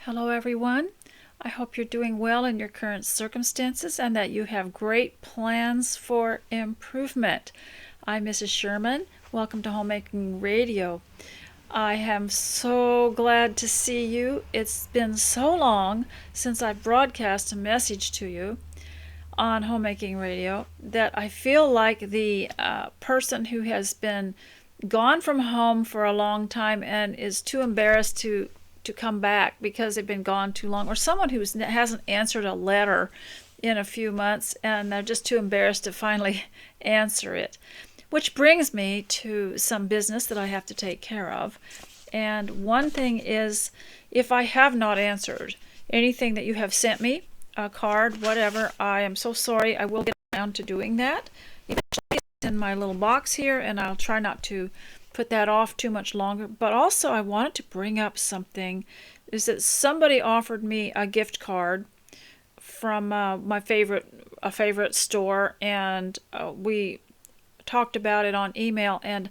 Hello, everyone. I hope you're doing well in your current circumstances and that you have great plans for improvement. I'm Mrs. Sherman. Welcome to Homemaking Radio. I am so glad to see you. It's been so long since I broadcast a message to you on Homemaking Radio that I feel like the person who has been gone from home for a long time and is too embarrassed to come back because they've been gone too long, or someone who hasn't answered a letter in a few months and they're just too embarrassed to finally answer it. Which brings me to some business that I have to take care of. And one thing is, if I have not answered anything that you have sent me, a card, whatever, I am so sorry. I will get around to doing that. Eventually, it's in my little box here, and I'll try not to put that off too much longer. But also, I wanted to bring up something, is that somebody offered me a gift card from my favorite store, and we talked about it on email, and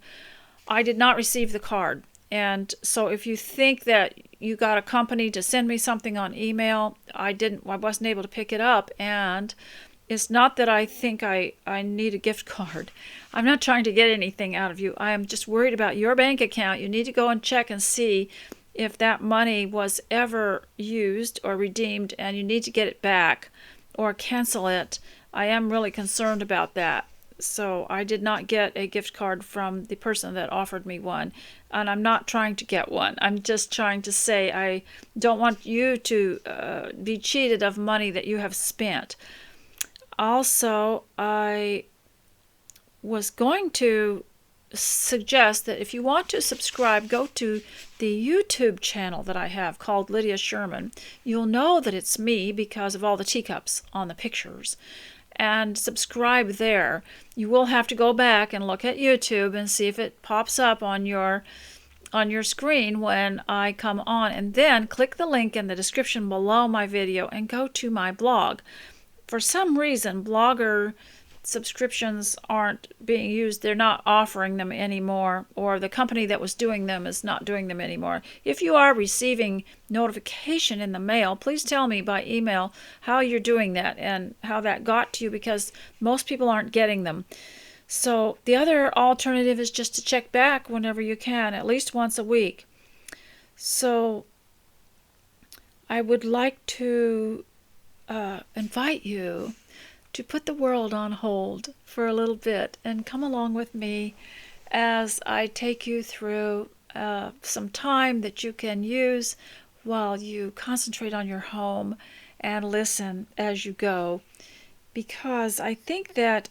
I did not receive the card. And so if you think that you got a company to send me something on email, I wasn't able to pick it up. And it's not that I think I need a gift card. I'm not trying to get anything out of you. I am just worried about your bank account. You need to go and check and see if that money was ever used or redeemed, and you need to get it back or cancel it. I am really concerned about that. So I did not get a gift card from the person that offered me one, and I'm not trying to get one. I'm just trying to say I don't want you to be cheated of money that you have spent. Also, I was going to suggest that if you want to subscribe, go to the YouTube channel that I have called Lydia Sherman. You'll know that it's me because of all the teacups on the pictures. And subscribe there. You will have to go back and look at YouTube and see if it pops up on your screen when I come on, and then click the link in the description below my video and go to my blog. For some reason, Blogger subscriptions aren't being used. They're not offering them anymore, or the company that was doing them is not doing them anymore. If you are receiving notification in the mail, please tell me by email how you're doing that and how that got to you, because most people aren't getting them. So the other alternative is just to check back whenever you can, at least once a week. So I would like to invite you to put the world on hold for a little bit and come along with me as I take you through some time that you can use while you concentrate on your home and listen as you go. Because I think that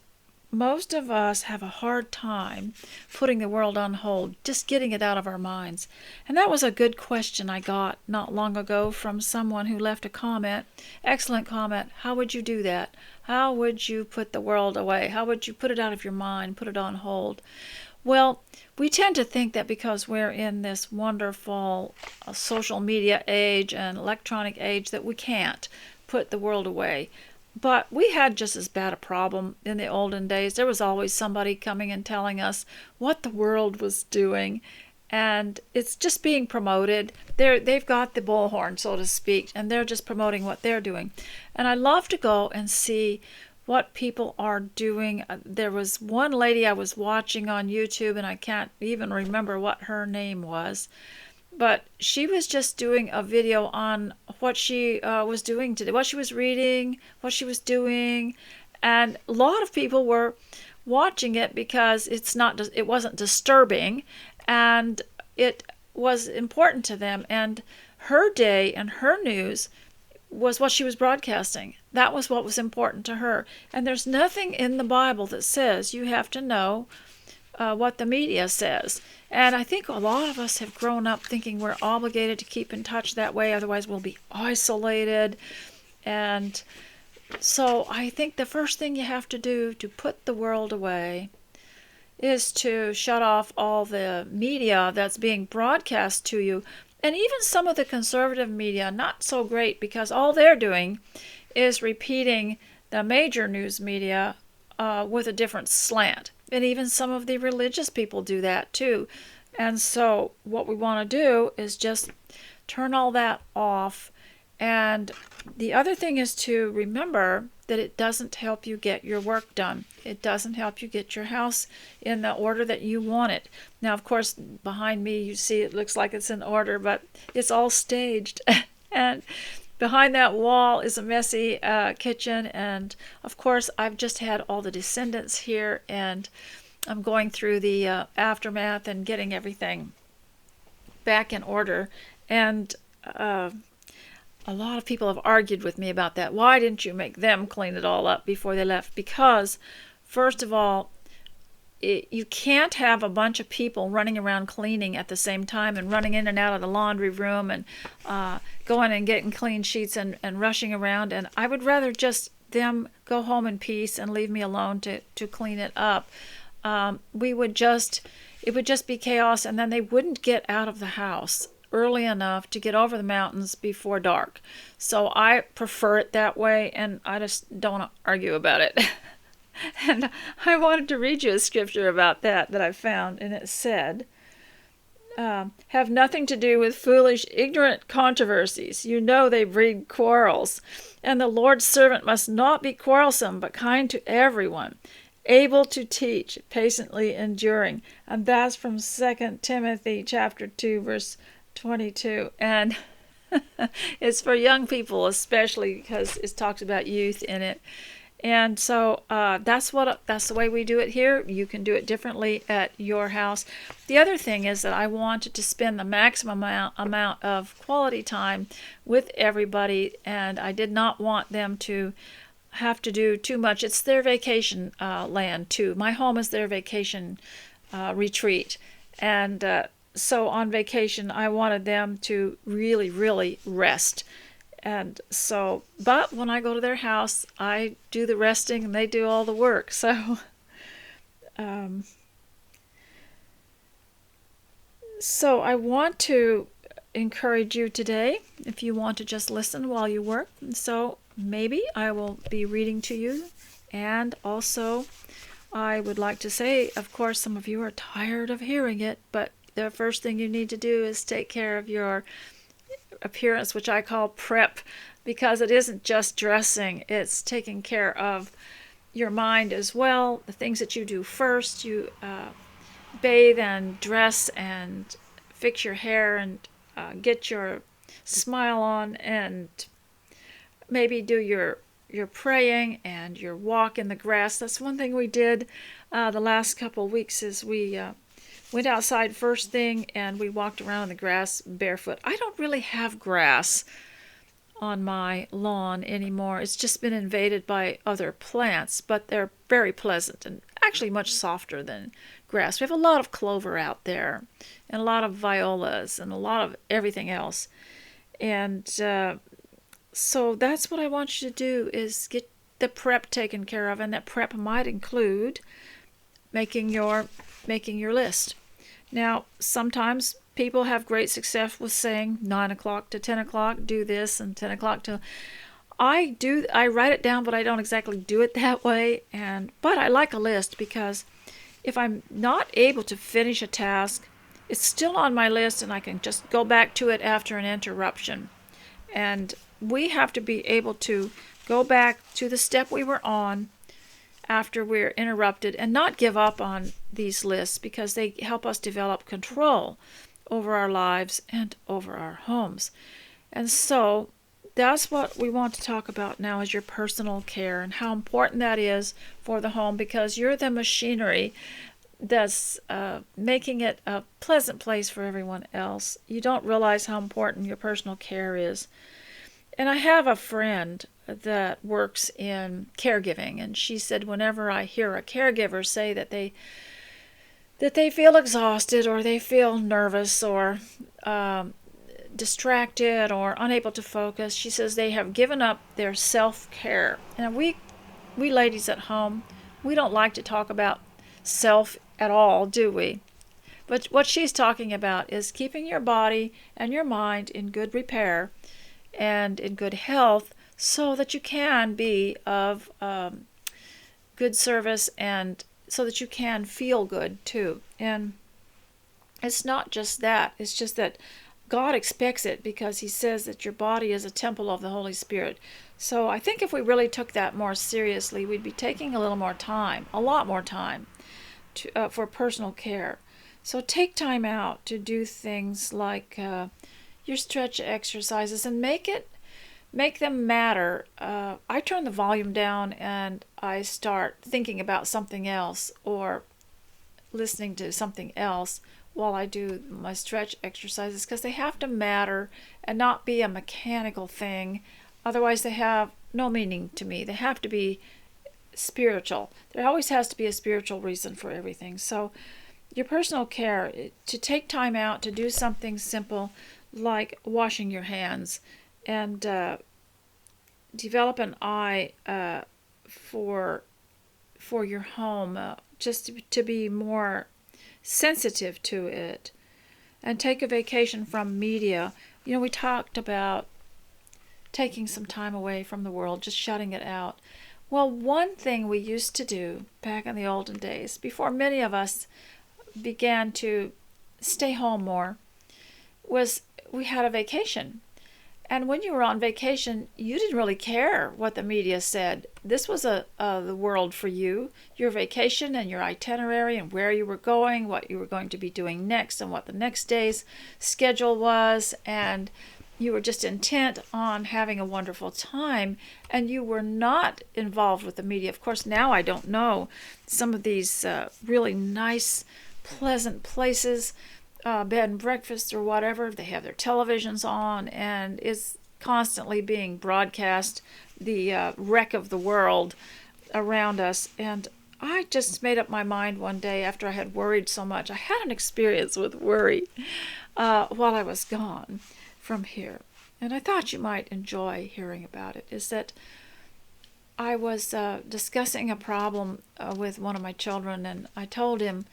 most of us have a hard time putting the world on hold, just getting it out of our minds. And that was a good question I got not long ago from someone who left a comment. Excellent comment. How would you do that? How would you put the world away? How would you put it out of your mind, put it on hold? Well, we tend to think that because we're in this wonderful social media age and electronic age that we can't put the world away. But we had just as bad a problem in the olden days. There was always somebody coming and telling us what the world was doing. And it's just being promoted. They've got the bullhorn, so to speak, and they're just promoting what they're doing. And I love to go and see what people are doing. There was one lady I was watching on YouTube, and I can't even remember what her name was. But she was just doing a video on what she was doing today, what she was reading, what she was doing. And a lot of people were watching it because it wasn't disturbing, and it was important to them. And her day and her news was what she was broadcasting. That was what was important to her. And there's nothing in the Bible that says you have to know what the media says. And I think a lot of us have grown up thinking we're obligated to keep in touch that way, otherwise we'll be isolated. And so I think the first thing you have to do to put the world away is to shut off all the media that's being broadcast to you. And even some of the conservative media, not so great, because all they're doing is repeating the major news media with a different slant. And even some of the religious people do that too. And so what we want to do is just turn all that off. And the other thing is to remember that it doesn't help you get your work done. It doesn't help you get your house in the order that you want it. Now, of course, behind me, you see it looks like it's in order, but it's all staged. And behind that wall is a messy kitchen. And of course, I've just had all the descendants here, and I'm going through the aftermath and getting everything back in order. And a lot of people have argued with me about that. Why didn't you make them clean it all up before they left? Because, first of all, you can't have a bunch of people running around cleaning at the same time and running in and out of the laundry room and going and getting clean sheets and rushing around. And I would rather just them go home in peace and leave me alone to clean it up. It would just be chaos, and then they wouldn't get out of the house early enough to get over the mountains before dark. So I prefer it that way, and I just don't want to argue about it. And I wanted to read you a scripture about that I found, and it said, have nothing to do with foolish, ignorant controversies. You know they breed quarrels. And the Lord's servant must not be quarrelsome, but kind to everyone, able to teach, patiently enduring. And that's from 2 Timothy chapter 2, verse 22. And it's for young people especially, because it talks about youth in it. And so that's the way we do it here. You can do it differently at your house. The other thing is that I wanted to spend the maximum amount of quality time with everybody, and I did not want them to have to do too much. It's their vacation land too. My home is their vacation retreat. And so on vacation, I wanted them to really, really rest. And so, but when I go to their house, I do the resting and they do all the work. So, so I want to encourage you today, if you want to just listen while you work. And so maybe I will be reading to you. And also, I would like to say, of course, some of you are tired of hearing it, but the first thing you need to do is take care of your appearance, which I call prep, because it isn't just dressing, it's taking care of your mind as well. The things that you do first, you bathe and dress and fix your hair and get your smile on, and maybe do your praying and your walk in the grass. That's one thing we did the last couple of weeks is we went outside first thing and we walked around in the grass barefoot. I don't really have grass on my lawn anymore. It's just been invaded by other plants, but they're very pleasant and actually much softer than grass. We have a lot of clover out there and a lot of violas and a lot of everything else. And so that's what I want you to do, is get the prep taken care of, and that prep might include making your list. Now, sometimes people have great success with saying 9 o'clock to 10 o'clock, do this, and 10 o'clock to... I write it down, but I don't exactly do it that way. But I like a list, because if I'm not able to finish a task, it's still on my list and I can just go back to it after an interruption. And we have to be able to go back to the step we were on after we're interrupted and not give up on these lists, because they help us develop control over our lives and over our homes. And so that's what we want to talk about now, is your personal care and how important that is for the home, because you're the machinery that's making it a pleasant place for everyone else. You don't realize how important your personal care is. And I have a friend that works in caregiving, and she said whenever I hear a caregiver say that they feel exhausted, or they feel nervous, or distracted, or unable to focus, she says they have given up their self-care. And we ladies at home, we don't like to talk about self at all, do we? But what she's talking about is keeping your body and your mind in good repair and in good health, so that you can be of good service, and so that you can feel good too. And it's not just that. It's just that God expects it because he says that your body is a temple of the Holy Spirit. So I think if we really took that more seriously, we'd be taking a little more time, a lot more time, for personal care. So take time out to do things like your stretch exercises and make them matter. I turn the volume down and I start thinking about something else or listening to something else while I do my stretch exercises, because they have to matter and not be a mechanical thing. Otherwise, they have no meaning to me. They have to be spiritual. There always has to be a spiritual reason for everything. So your personal care, to take time out to do something simple like washing your hands, and develop an eye for your home, just to be more sensitive to it, and take a vacation from media. We talked about taking some time away from the world, just shutting it out. Well, one thing we used to do back in the olden days, before many of us began to stay home more, was we had a vacation. And when you were on vacation, you didn't really care what the media said. This was the world for you, your vacation and your itinerary and where you were going, what you were going to be doing next, and what the next day's schedule was. And you were just intent on having a wonderful time, and you were not involved with the media. Of course, now I don't know. Some of these really nice, pleasant places, bed and breakfast or whatever, they have their televisions on, and it's constantly being broadcast, the wreck of the world around us. And I just made up my mind one day, after I had worried so much. I had an experience with worry while I was gone from here, and I thought you might enjoy hearing about it. Is that I was discussing a problem with one of my children, and I told him,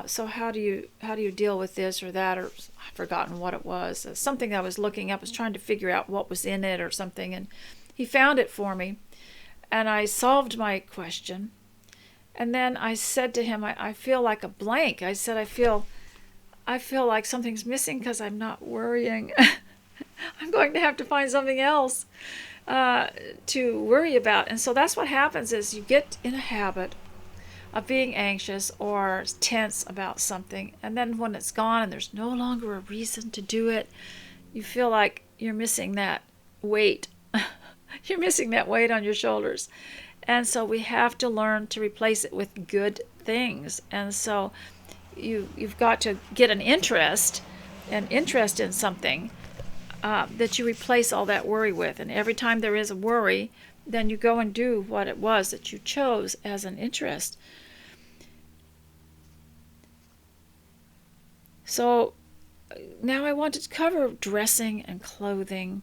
so how do you deal with this or that, or I've forgotten what it was, something I was looking up. I was trying to figure out what was in it or something, and he found it for me, and I solved my question. And then I said to him, I feel like a blank. I said, I feel like something's missing because I'm not worrying. I'm going to have to find something else to worry about. And so that's what happens, is you get in a habit of being anxious or tense about something, and then when it's gone and there's no longer a reason to do it, you feel like you're missing that weight. You're missing that weight on your shoulders. And so we have to learn to replace it with good things. And so you've got to get an interest in something that you replace all that worry with. And every time there is a worry, then you go and do what it was that you chose as an interest. So now I wanted to cover dressing and clothing,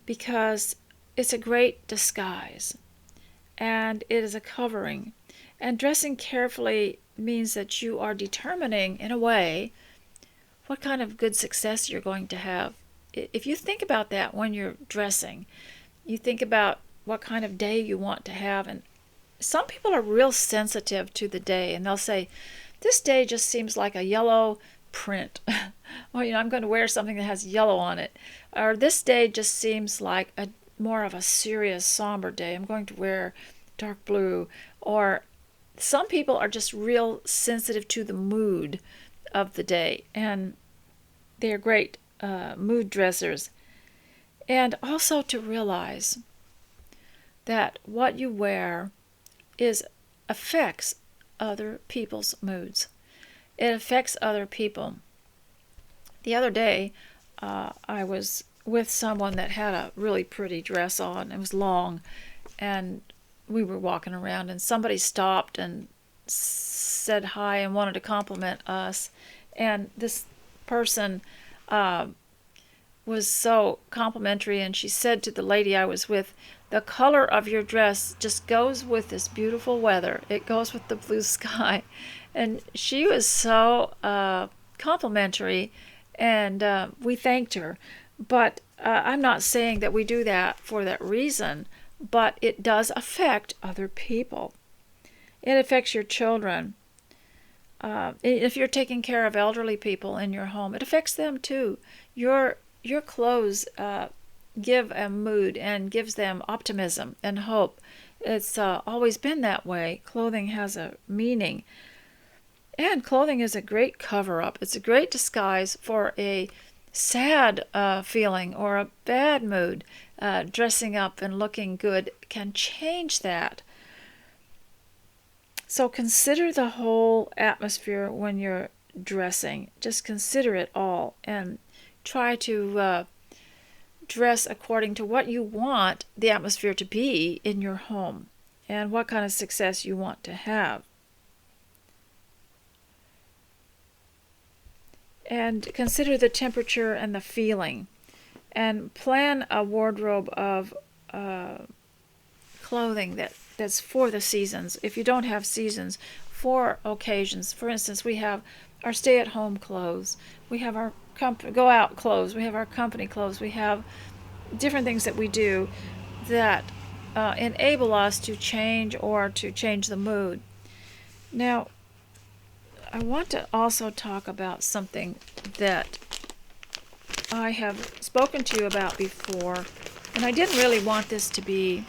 because it's a great disguise and it is a covering. And dressing carefully means that you are determining, in a way, what kind of good success you're going to have. If you think about that when you're dressing, you think about what kind of day you want to have. And some people are real sensitive to the day, and they'll say, this day just seems like a yellow print. Well, I'm going to wear something that has yellow on it. Or this day just seems like more of a serious, somber day. I'm going to wear dark blue. Or some people are just real sensitive to the mood of the day, and they are great mood dressers. And also to realize that what you wear affects other people's moods. It affects other people. The other day, I was with someone that had a really pretty dress on. It was long, and we were walking around, and somebody stopped and said hi and wanted to compliment us. And this person was so complimentary, and she said to the lady I was with, the color of your dress just goes with this beautiful weather. It goes with the blue sky. And she was so complimentary, and we thanked her. But I'm not saying that we do that for that reason, but it does affect other people. It affects your children. If you're taking care of elderly people in your home, it affects them too. Your clothes give a mood and gives them optimism and hope. It's always been that way. Clothing has a meaning. And clothing is a great cover-up. It's a great disguise for a sad feeling or a bad mood. Dressing up and looking good can change that. So consider the whole atmosphere when you're dressing. Just consider it all and try to dress according to what you want the atmosphere to be in your home and what kind of success you want to have. And consider the temperature and the feeling. And plan a wardrobe of clothing that's for the seasons. If you don't have seasons, for occasions. For instance, we have our stay-at-home clothes. We have our go-out clothes. We have our company clothes. We have different things that we do that enable us to change or to change the mood. Now, I want to also talk about something that I have spoken to you about before, and I didn't really want this to be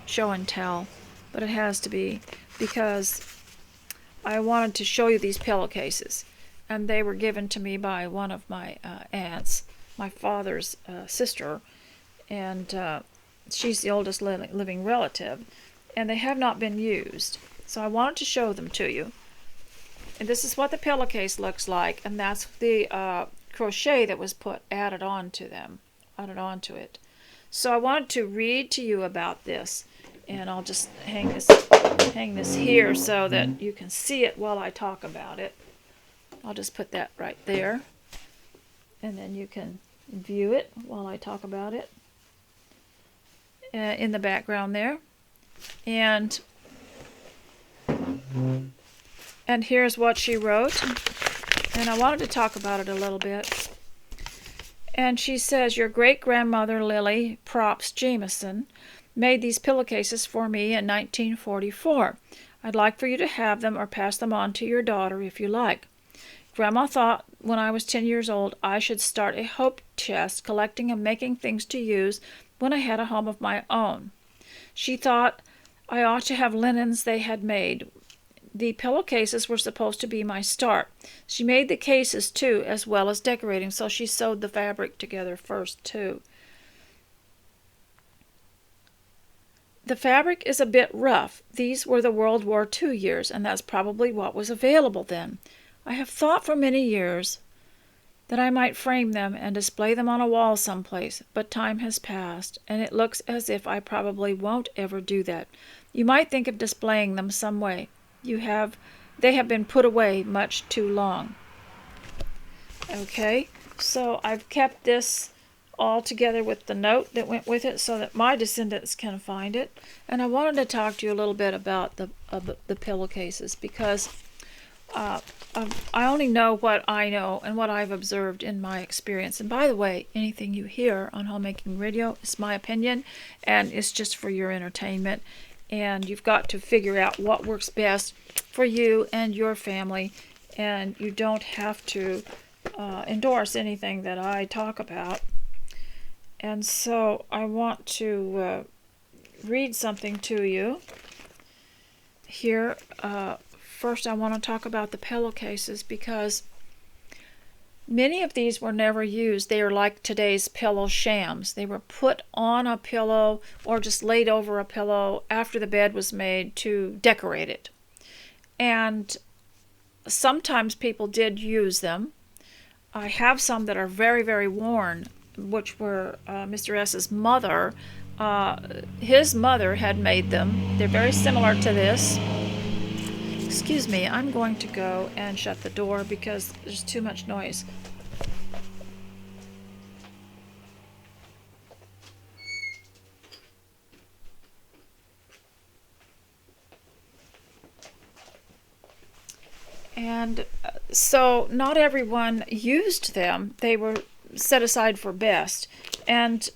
show and tell, but it has to be because I wanted to show you these pillowcases, and they were given to me by one of my aunts, my father's sister, and she's the oldest living relative, and they have not been used, so I wanted to show them to you. And this is what the pillowcase looks like, and that's the crochet that was added onto it. So I wanted to read to you about this, and I'll just hang this here so that you can see it while I talk about it. I'll just put that right there, and then you can view it while I talk about it in the background there. And here's what she wrote, and I wanted to talk about it a little bit. And she says, your great-grandmother Lily Props Jameson made these pillowcases for me in 1944. I'd like for you to have them or pass them on to your daughter if you like. Grandma thought when I was 10 years old I should start a hope chest collecting and making things to use when I had a home of my own. She thought I ought to have linens they had made. The pillowcases were supposed to be my start. She made the cases, too, as well as decorating, so she sewed the fabric together first, too. The fabric is a bit rough. These were the World War II years, and that's probably what was available then. I have thought for many years that I might frame them and display them on a wall someplace, but time has passed, and it looks as if I probably won't ever do that. You might think of displaying them some way. They have been put away much too long. Okay, so I've kept this all together with the note that went with it so that my descendants can find it. And I wanted to talk to you a little bit about the pillowcases because I only know what I know and what I've observed in my experience. And by the way, anything you hear on Homemaking Radio is my opinion, and it's just for your entertainment. And you've got to figure out what works best for you and your family, and you don't have to endorse anything that I talk about. And so I want to read something to you here. First, I want to talk about the pillowcases because many of these were never used. They are like today's pillow shams. They were put on a pillow or just laid over a pillow after the bed was made to decorate it. And sometimes people did use them. I have some that are very, very worn, which were Mr. S.'s mother. His mother had made them. They're very similar to this. Excuse me, I'm going to go and shut the door because there's too much noise. And so not everyone used them. They were set aside for best. And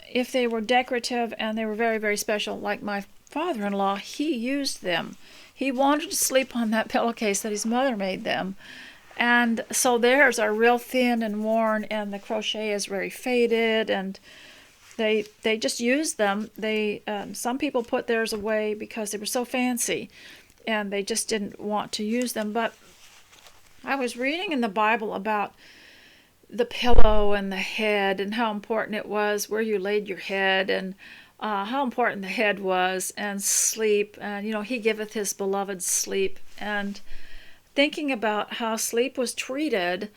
if they were decorative and they were very, very special, like my father-in-law, he used them. He wanted to sleep on that pillowcase that his mother made them. And so theirs are real thin and worn, and the crochet is very faded, and they just use them. They some people put theirs away because they were so fancy, and they just didn't want to use them. But I was reading in the Bible about the pillow and the head, and how important it was where you laid your head, and how important the head was, and sleep. And He giveth His beloved sleep. And thinking about how sleep was treated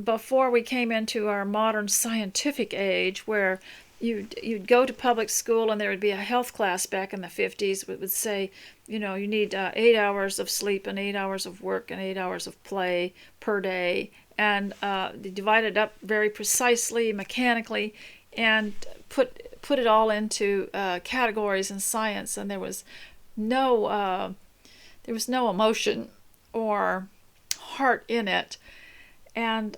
before we came into our modern scientific age, where you'd go to public school and there would be a health class back in the 50s that would say, you need 8 hours of sleep and 8 hours of work and 8 hours of play per day. And they divided up very precisely, mechanically, and put it all into categories in science. And there was no emotion or heart in it. And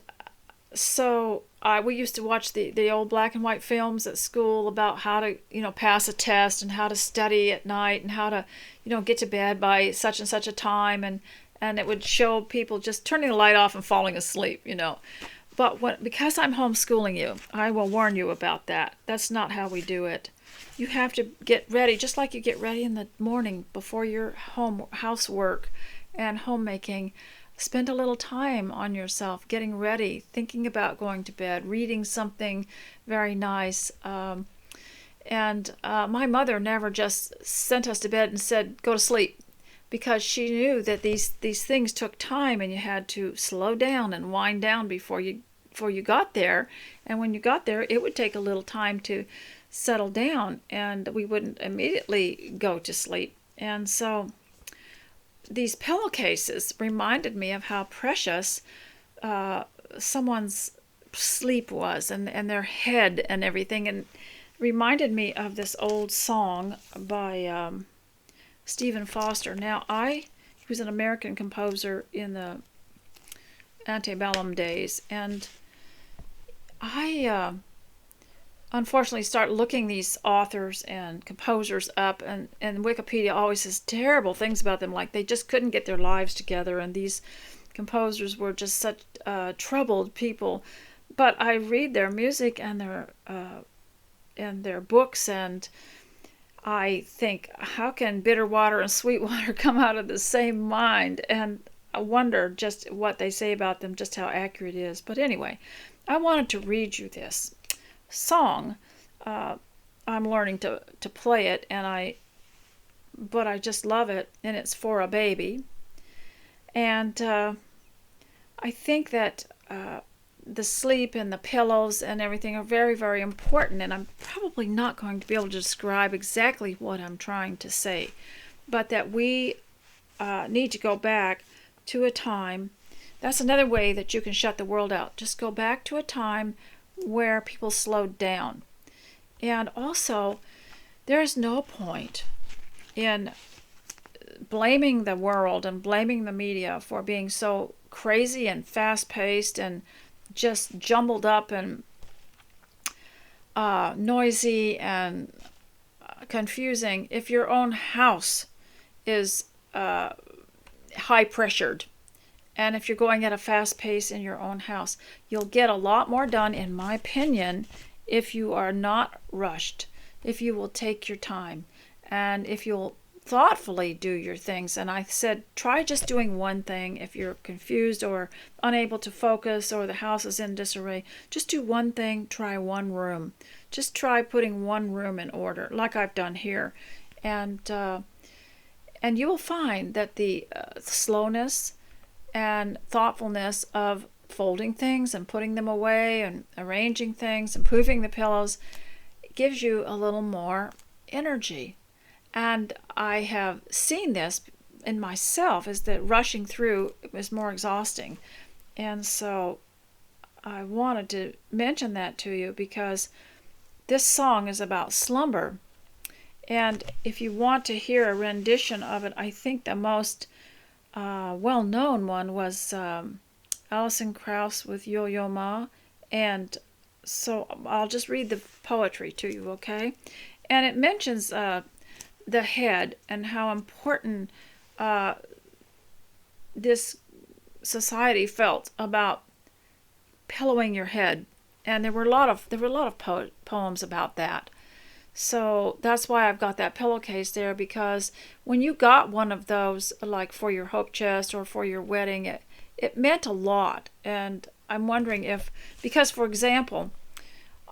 so we used to watch the old black and white films at school about how to pass a test, and how to study at night, and how to get to bed by such and such a time, and it would show people just turning the light off and falling asleep. But because I'm homeschooling you, I will warn you about that. That's not how we do it. You have to get ready, just like you get ready in the morning before your housework and homemaking. Spend a little time on yourself, getting ready, thinking about going to bed, reading something very nice. And my mother never just sent us to bed and said, go to sleep, because she knew that these things took time, and you had to slow down and wind down before you got there. And when you got there, it would take a little time to settle down, and we wouldn't immediately go to sleep. And so these pillowcases reminded me of how precious someone's sleep was, and their head and everything, and reminded me of this old song by Stephen Foster. Now, he was an American composer in the antebellum days, and I unfortunately start looking these authors and composers up, and Wikipedia always says terrible things about them, like they just couldn't get their lives together, and these composers were just such troubled people. But I read their music and their books, and I think, how can bitter water and sweet water come out of the same mind? And I wonder just what they say about them, just how accurate it is. But anyway, I wanted to read you this song. I'm learning to play it, but I just love it, and it's for a baby. And I think that the sleep and the pillows and everything are very, very important, and I'm probably not going to be able to describe exactly what I'm trying to say, but that we need to go back to a time. That's another way that you can shut the world out. Just go back to a time where people slowed down. And also, there is no point in blaming the world and blaming the media for being so crazy and fast-paced and just jumbled up and noisy and confusing if your own house is high-pressured. And if you're going at a fast pace in your own house, you'll get a lot more done, in my opinion, if you are not rushed, if you will take your time, and if you'll thoughtfully do your things. And I said, try just doing one thing. If you're confused or unable to focus, or the house is in disarray, just do one thing. Try one room. Just try putting one room in order, like I've done here. And you will find that the slowness and thoughtfulness of folding things and putting them away and arranging things, improving the pillows, gives you a little more energy. And I have seen this in myself, is that rushing through is more exhausting. And so I wanted to mention that to you, because this song is about slumber. And if you want to hear a rendition of it, I think the most well-known one was Alison Krauss with Yo-Yo Ma. And so I'll just read the poetry to you, okay? And it mentions the head and how important this society felt about pillowing your head, and there were a lot of poems about that. So that's why I've got that pillowcase there, because when you got one of those, like for your hope chest or for your wedding, it meant a lot. And I'm wondering if, because for example,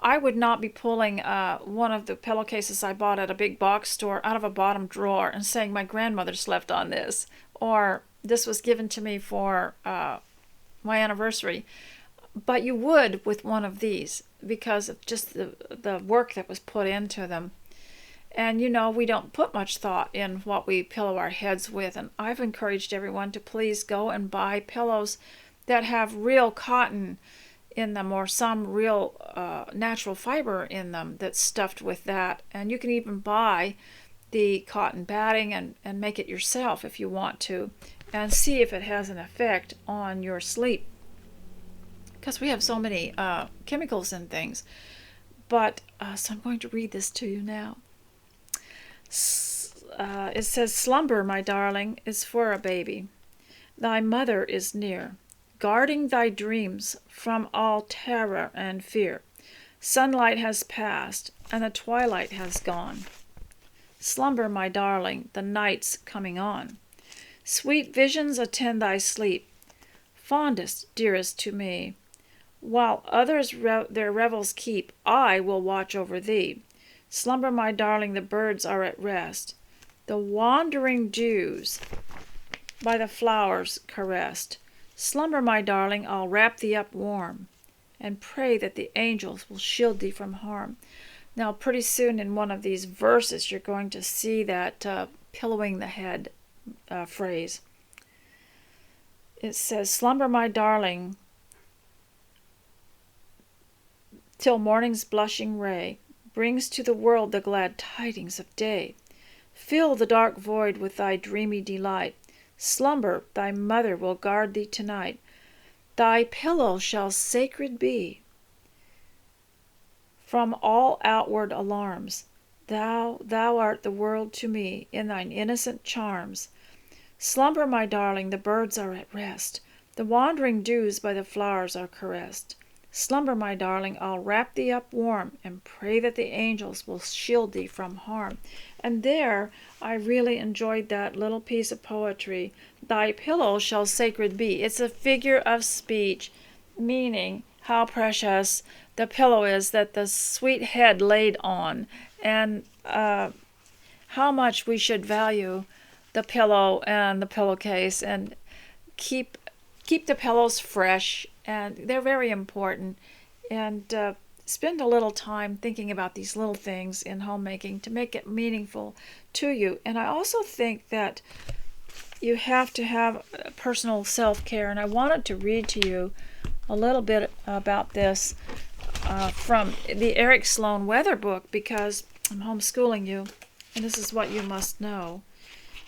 I would not be pulling one of the pillowcases I bought at a big box store out of a bottom drawer and saying my grandmother slept on this, or this was given to me for my anniversary. But you would with one of these because of just the work that was put into them. And we don't put much thought in what we pillow our heads with. And I've encouraged everyone to please go and buy pillows that have real cotton in them, or some real natural fiber in them that's stuffed with that. And you can even buy the cotton batting and make it yourself if you want to, and see if it has an effect on your sleep. Because we have so many chemicals and things. But, so I'm going to read this to you now. It says, "Slumber, my darling, is for a baby. Thy mother is near, guarding thy dreams from all terror and fear. Sunlight has passed, and the twilight has gone. Slumber, my darling, the night's coming on. Sweet visions attend thy sleep, fondest, dearest to me. While others their revels keep, I will watch over thee. Slumber, my darling, the birds are at rest. The wandering dews by the flowers caressed. Slumber, my darling, I'll wrap thee up warm, and pray that the angels will shield thee from harm." Now, pretty soon in one of these verses, you're going to see that pillowing the head phrase. It says, "Slumber, my darling, till morning's blushing ray brings to the world the glad tidings of day. Fill the dark void with thy dreamy delight. Slumber, thy mother will guard thee tonight. Thy pillow shall sacred be from all outward alarms. Thou art the world to me in thine innocent charms. Slumber, my darling, the birds are at rest. The wandering dews by the flowers are caressed. Slumber, my darling, I'll wrap thee up warm, and pray that the angels will shield thee from harm." And there, I really enjoyed that little piece of poetry. Thy pillow shall sacred be. It's a figure of speech, meaning how precious the pillow is that the sweet head laid on, and how much we should value the pillow and the pillowcase, and keep the pillows fresh. And they're very important. And spend a little time thinking about these little things in homemaking to make it meaningful to you. And I also think that you have to have personal self-care. And I wanted to read to you a little bit about this from the Eric Sloan Weather book, because I'm homeschooling you, and this is what you must know,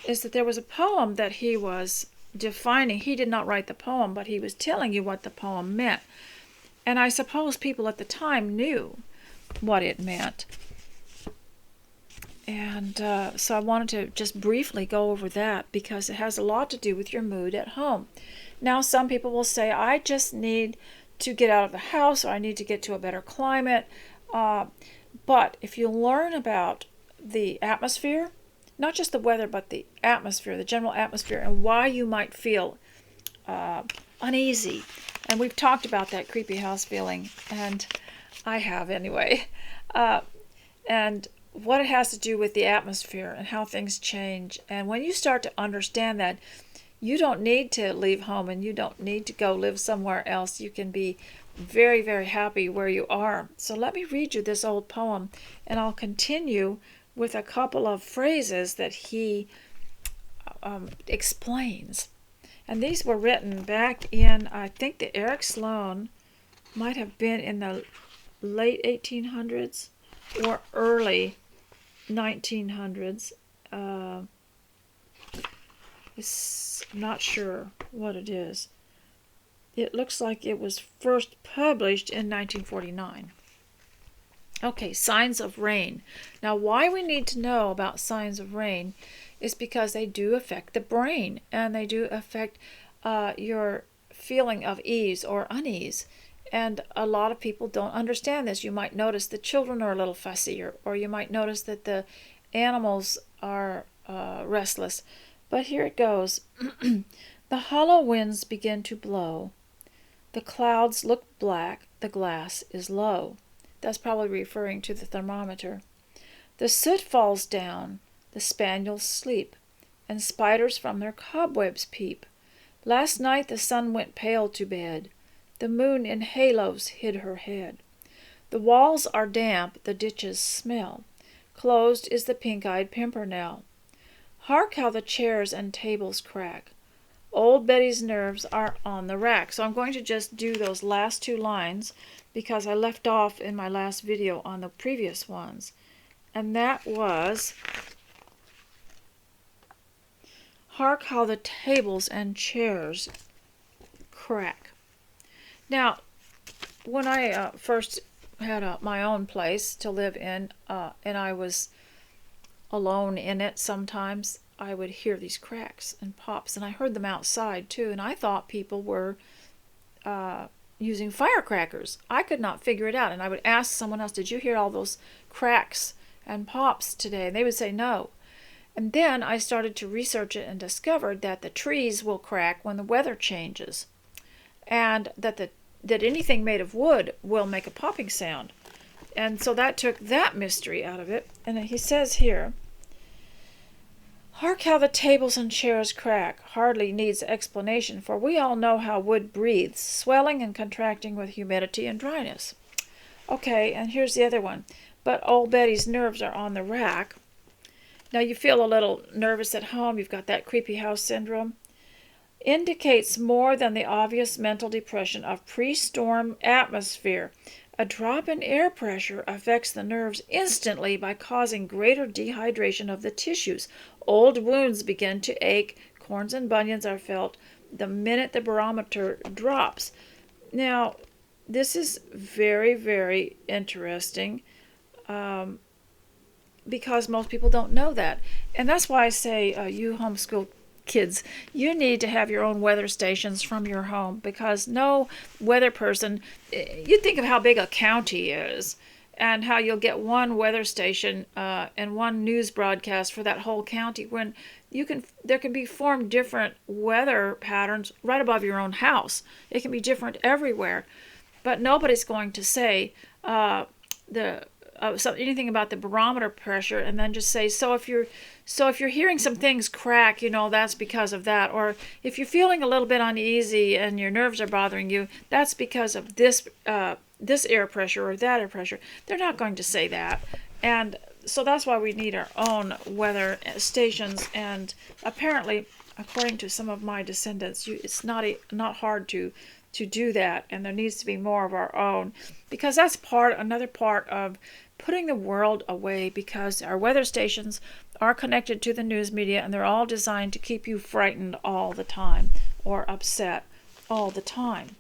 is that there was a poem that he was defining. He did not write the poem, but he was telling you what the poem meant. And I suppose people at the time knew what it meant. And so I wanted to just briefly go over that, because it has a lot to do with your mood at home. Now, some people will say, I just need to get out of the house, or I need to get to a better climate. But if you learn about the atmosphere, not just the weather, but the atmosphere, the general atmosphere, and why you might feel uneasy. And we've talked about that creepy house feeling, and I have anyway. And what it has to do with the atmosphere and how things change. And when you start to understand that, you don't need to leave home and you don't need to go live somewhere else. You can be very, very happy where you are. So let me read you this old poem, and I'll continue with a couple of phrases that he explains. And these were written back in, I think the Eric Sloan might have been in the late 1800s or early 1900s. I'm not sure what it is. It looks like it was first published in 1949. Okay, signs of rain. Now, why we need to know about signs of rain is because they do affect the brain, and they do affect your feeling of ease or unease. And a lot of people don't understand this. You might notice the children are a little fussy, or you might notice that the animals are restless. But here it goes. The hollow winds begin to blow. The clouds look black. The glass is low. That's probably referring to the thermometer. The soot falls down. The spaniels sleep, and spiders from their cobwebs peep. Last night the sun went pale to bed. The moon in halos hid her head. The walls are damp, the ditches smell. Closed is the pink-eyed pimpernel. Hark how the chairs and tables crack. Old Betty's nerves are on the rack. So I'm going to just do those last two lines because I left off in my last video on the previous ones. And that was, hark how the tables and chairs crack. Now, when I first had my own place to live in, and I was alone in it sometimes, I would hear these cracks and pops, and I heard them outside too, and I thought people were using firecrackers. I could not figure it out, and I would ask someone else, did you hear all those cracks and pops today? And they would say no. And then I started to research it and discovered that the trees will crack when the weather changes, and that anything made of wood will make a popping sound. And so that took that mystery out of it. And he says here, hark how the tables and chairs crack. Hardly needs explanation, for we all know how wood breathes, swelling and contracting with humidity and dryness. Okay, and here's the other one. But old Betty's nerves are on the rack. Now you feel a little nervous at home. You've got that creepy house syndrome. Indicates more than the obvious mental depression of pre-storm atmosphere. A drop in air pressure affects the nerves instantly by causing greater dehydration of the tissues. Old wounds begin to ache. Corns and bunions are felt the minute the barometer drops. Now, this is very, very interesting. Because most people don't know that. And that's why I say, you homeschool kids, you need to have your own weather stations from your home, because no weather person, you think of how big a county is and how you'll get one weather station and one news broadcast for that whole county, when there can be formed different weather patterns right above your own house. It can be different everywhere, but nobody's going to say anything about the barometer pressure and then just say, so if you're hearing some things crack, that's because of that. Or if you're feeling a little bit uneasy and your nerves are bothering you, that's because of this air pressure or that air pressure. They're not going to say that. And so that's why we need our own weather stations. And apparently, according to some of my descendants, it's not hard to do that. And there needs to be more of our own, because that's another part of putting the world away, because our weather stations are connected to the news media, and they're all designed to keep you frightened all the time or upset all the time.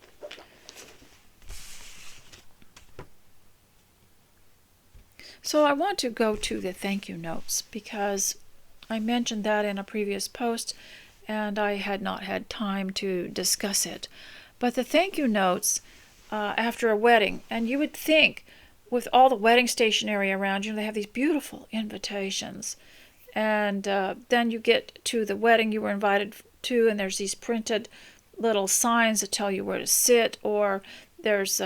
So I want to go to the thank you notes, because I mentioned that in a previous post and I had not had time to discuss it. But the thank you notes after a wedding, and you would think with all the wedding stationery around you, they have these beautiful invitations. And then you get to the wedding you were invited to, and there's these printed little signs that tell you where to sit, or there's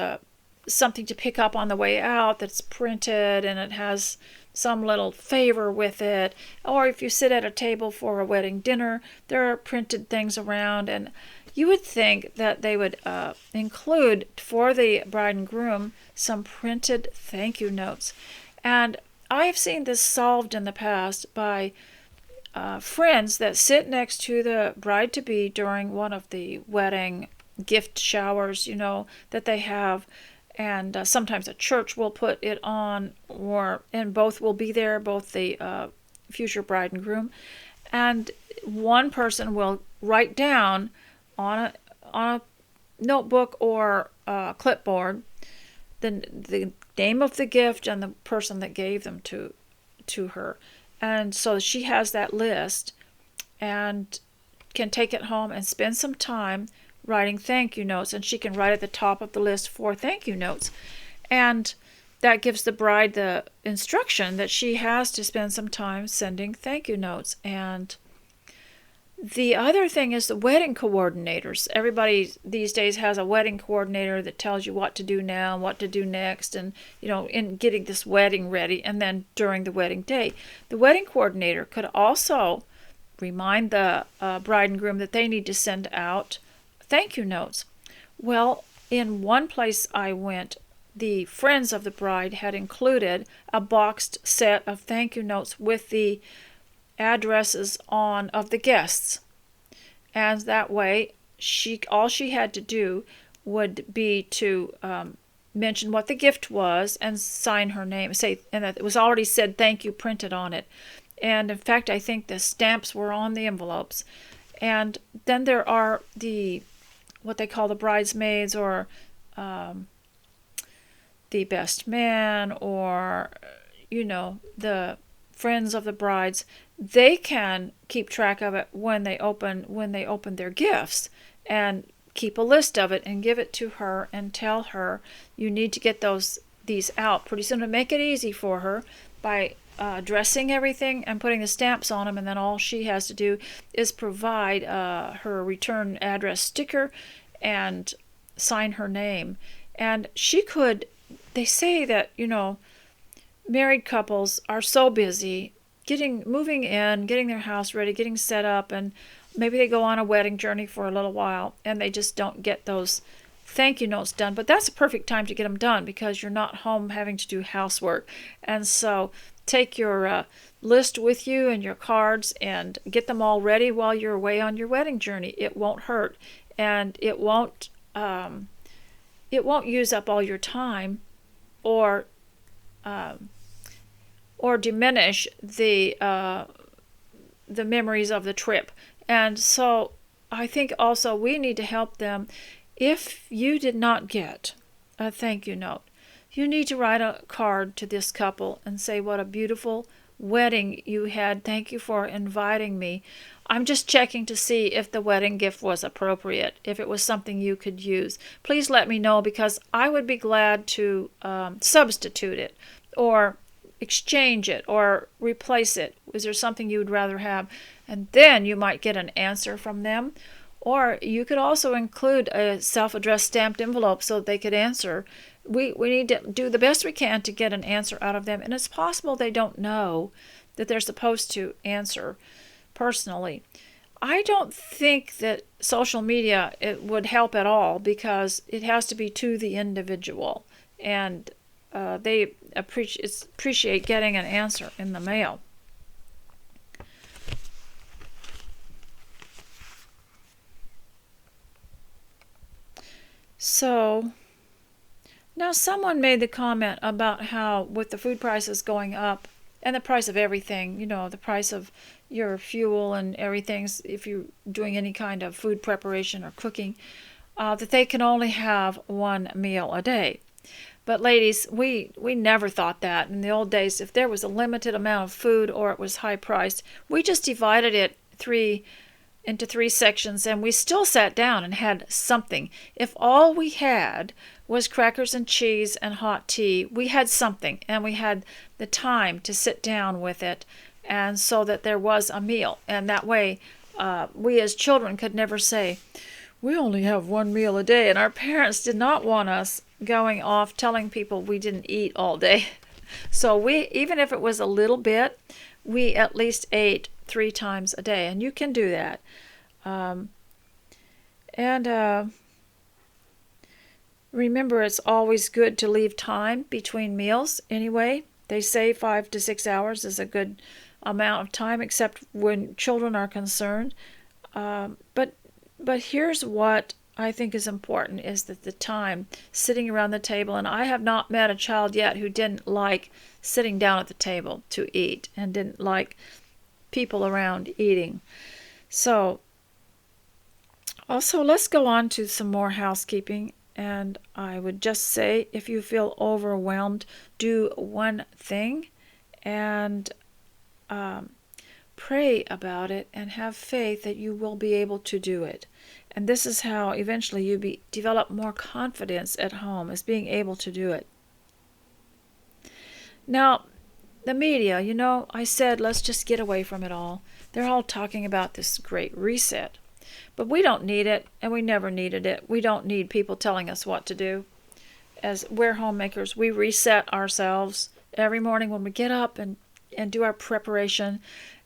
something to pick up on the way out that's printed, and it has some little favor with it. Or if you sit at a table for a wedding dinner, there are printed things around, and you would think that they would include for the bride and groom some printed thank you notes. And I've seen this solved in the past by friends that sit next to the bride-to-be during one of the wedding gift showers, that they have. And sometimes a church will put it on, and both will be there, both the future bride and groom. And one person will write down on a notebook or a clipboard the name of the gift and the person that gave them to her. And so she has that list and can take it home and spend some time writing thank you notes, and she can write at the top of the list for thank you notes. And that gives the bride the instruction that she has to spend some time sending thank you notes. And the other thing is the wedding coordinators. Everybody these days has a wedding coordinator that tells you what to do now and what to do next, and in getting this wedding ready, and then during the wedding day. The wedding coordinator could also remind the bride and groom that they need to send out thank you notes. Well, in one place I went, the friends of the bride had included a boxed set of thank you notes with the addresses of the guests, and that way all she had to do would be to mention what the gift was and sign her name, and that it was already said thank you printed on it. And in fact, I think the stamps were on the envelopes. And then there are what they call the bridesmaids, or the best man, or the friends of the brides. They can keep track of it when they open their gifts, and keep a list of it and give it to her and tell her you need to get these out pretty soon, to make it easy for her by dressing everything and putting the stamps on them. And then all she has to do is provide her return address sticker and sign her name. And they say that married couples are so busy moving in, getting their house ready, getting set up, and maybe they go on a wedding journey for a little while, and they just don't get those thank you notes done. But that's a perfect time to get them done, because you're not home having to do housework. And so take your list with you and your cards and get them all ready while you're away on your wedding journey. It won't hurt, and it won't use up all your time, or diminish the memories of the trip. And so I think also we need to help them. If you did not get a thank you note, you need to write a card to this couple and say, what a beautiful wedding you had. Thank you for inviting me. I'm just checking to see if the wedding gift was appropriate, if it was something you could use. Please let me know, because I would be glad to substitute it, or exchange it, or replace it. Is there something you would rather have? And then you might get an answer from them. Or you could also include a self-addressed stamped envelope so that they could answer. We need to do the best we can to get an answer out of them. And it's possible they don't know that they're supposed to answer personally. I don't think that social media would help at all, because it has to be to the individual. And they appreciate getting an answer in the mail. So now someone made the comment about how, with the food prices going up and the price of everything, the price of your fuel and everything, if you're doing any kind of food preparation or cooking, that they can only have one meal a day. But ladies, we never thought that. In the old days, if there was a limited amount of food or it was high priced, we just divided it into three sections, and we still sat down and had something. If all we had was crackers and cheese and hot tea, we had something, and we had the time to sit down with it, and so that there was a meal. And that way, we as children could never say, we only have one meal a day. And our parents did not want us going off telling people we didn't eat all day. So even if it was a little bit, we at least ate 3 times a day. And you can do that. Remember, it's always good to leave time between meals anyway. They say 5 to 6 hours is a good amount of time, except when children are concerned. But here's what I think is important, is that the time sitting around the table, and I have not met a child yet who didn't like sitting down at the table to eat and didn't like people around eating. So also, let's go on to some more housekeeping. And I would just say, if you feel overwhelmed, do one thing. And pray about it and have faith that you will be able to do it. And this is how eventually you develop more confidence at home, is being able to do it. Now, the media, I said let's just get away from it all. They're all talking about this great reset. But we don't need it, and we never needed it. We don't need people telling us what to do. As we're homemakers, we reset ourselves every morning when we get up and do our preparation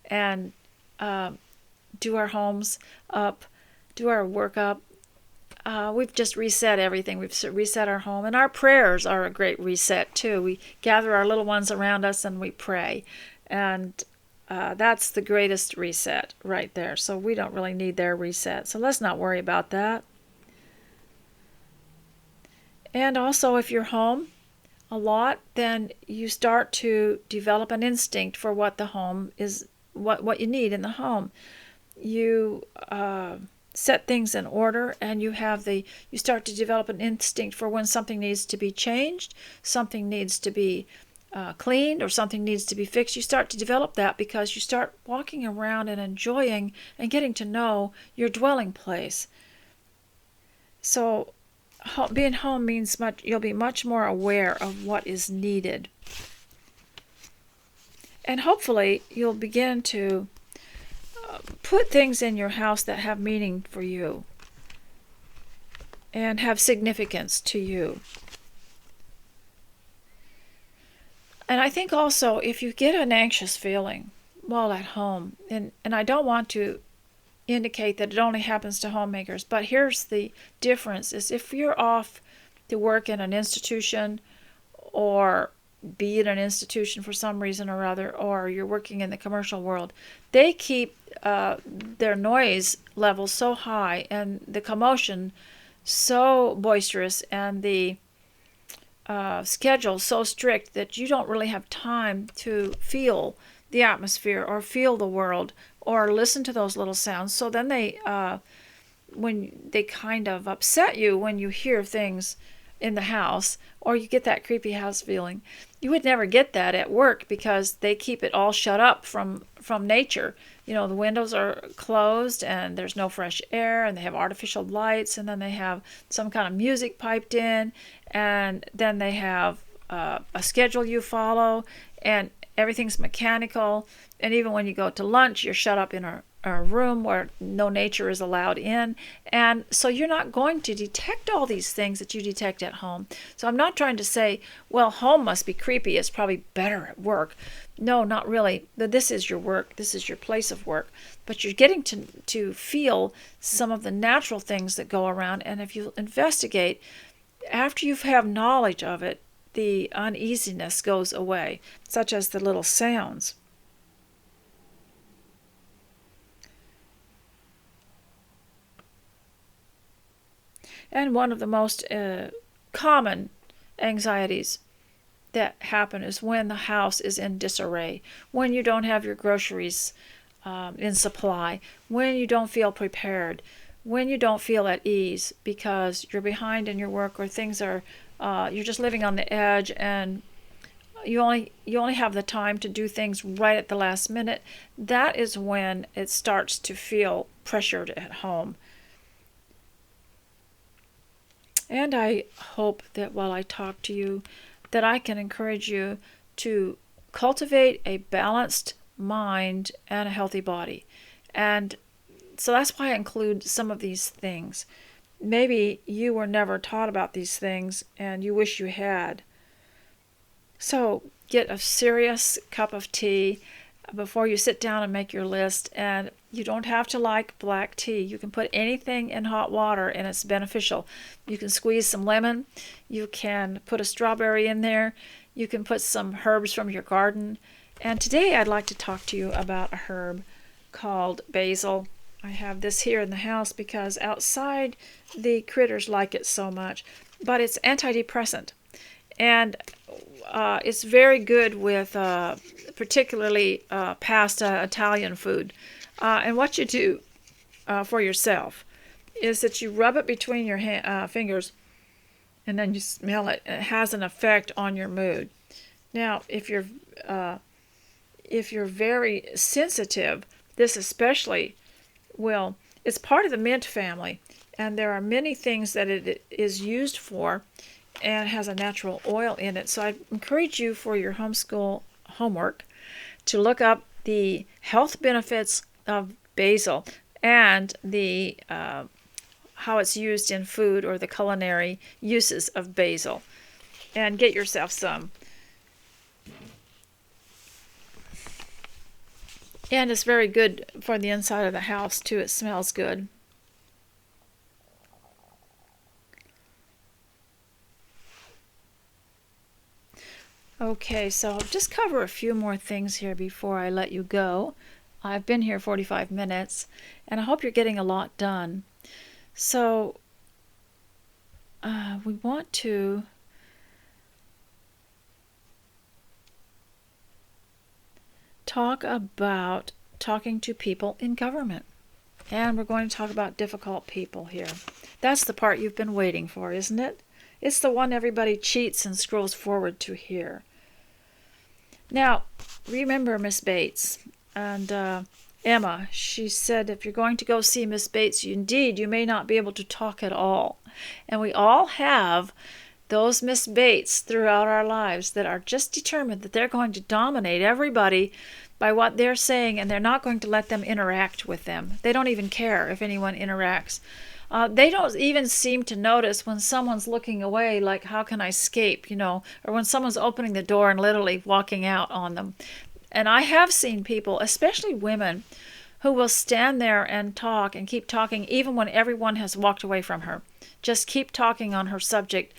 and do our homes up, do our work up. We've just reset everything. We've reset our home. And our prayers are a great reset, too. We gather our little ones around us and we pray. And that's the greatest reset right there. So we don't really need their reset. So let's not worry about that. And also, if you're home a lot, then you start to develop an instinct for what the home is, what you need in the home. You set things in order, and you start to develop an instinct for when something needs to be changed, something needs to be cleaned, or something needs to be fixed. You start to develop that because you start walking around and enjoying and getting to know your dwelling place. So being home means you'll be much more aware of what is needed. And hopefully you'll begin to put things in your house that have meaning for you and have significance to you. And I think also if you get an anxious feeling while at home, and I don't want to indicate that it only happens to homemakers, but here's the difference, is if you're off to work in an institution, or be it an institution for some reason or other, or you're working in the commercial world, they keep their noise level so high and the commotion so boisterous and the schedule so strict that you don't really have time to feel the atmosphere or feel the world or listen to those little sounds. So then when they kind of upset you when you hear things in the house, or you get that creepy house feeling. You would never get that at work because they keep it all shut up from nature. The windows are closed and there's no fresh air, and they have artificial lights, and then they have some kind of music piped in, and then they have a schedule you follow, and everything's mechanical. And even when you go to lunch, you're shut up in a room where no nature is allowed in. And so you're not going to detect all these things that you detect at home. So I'm not trying to say, well, home must be creepy, it's probably better at work. No, not really. This is your work. This is your place of work. But you're getting to feel some of the natural things that go around. And if you investigate, after you have knowledge of it, the uneasiness goes away, such as the little sounds. And one of the most common anxieties that happen is when the house is in disarray, when you don't have your groceries in supply, when you don't feel prepared, when you don't feel at ease because you're behind in your work, or things are, you're just living on the edge, and you only have the time to do things right at the last minute. That is when it starts to feel pressured at home. And I hope that while I talk to you, that I can encourage you to cultivate a balanced mind and a healthy body. And so that's why I include some of these things. Maybe you were never taught about these things and you wish you had. So get a serious cup of tea before you sit down and make your list. And you don't have to like black tea. You can put anything in hot water and it's beneficial. You can squeeze some lemon. You can put a strawberry in there. You can put some herbs from your garden. And today I'd like to talk to you about a herb called basil. I have this here in the house because outside the critters like it so much. But it's antidepressant. And it's very good with particularly pasta, Italian food. And what you do for yourself is that you rub it between your fingers, and then you smell it. And it has an effect on your mood. Now, if if you're very sensitive, this especially will, it's part of the mint family, and there are many things that it is used for and has a natural oil in it. So I encourage you for your homeschool homework to look up the health benefits of basil and the how it's used in food, or the culinary uses of basil, and get yourself some. And it's very good for the inside of the house too. It smells good. Okay, so I'll just cover a few more things here before I let you go. I've been here 45 minutes, and I hope you're getting a lot done. So we want to talk about talking to people in government. And we're going to talk about difficult people here. That's the part you've been waiting for, isn't it? It's the one everybody cheats and scrolls forward to hear. Now, remember Miss Bates and Emma. She said if you're going to go see Miss Bates, indeed, you may not be able to talk at all. And we all have those Miss Bates throughout our lives that are just determined that they're going to dominate everybody by what they're saying, and they're not going to let them interact with them. They don't even care if anyone interacts. They don't even seem to notice when someone's looking away, like, how can I escape, or when someone's opening the door and literally walking out on them. And I have seen people, especially women, who will stand there and talk and keep talking even when everyone has walked away from her. Just keep talking on her subject,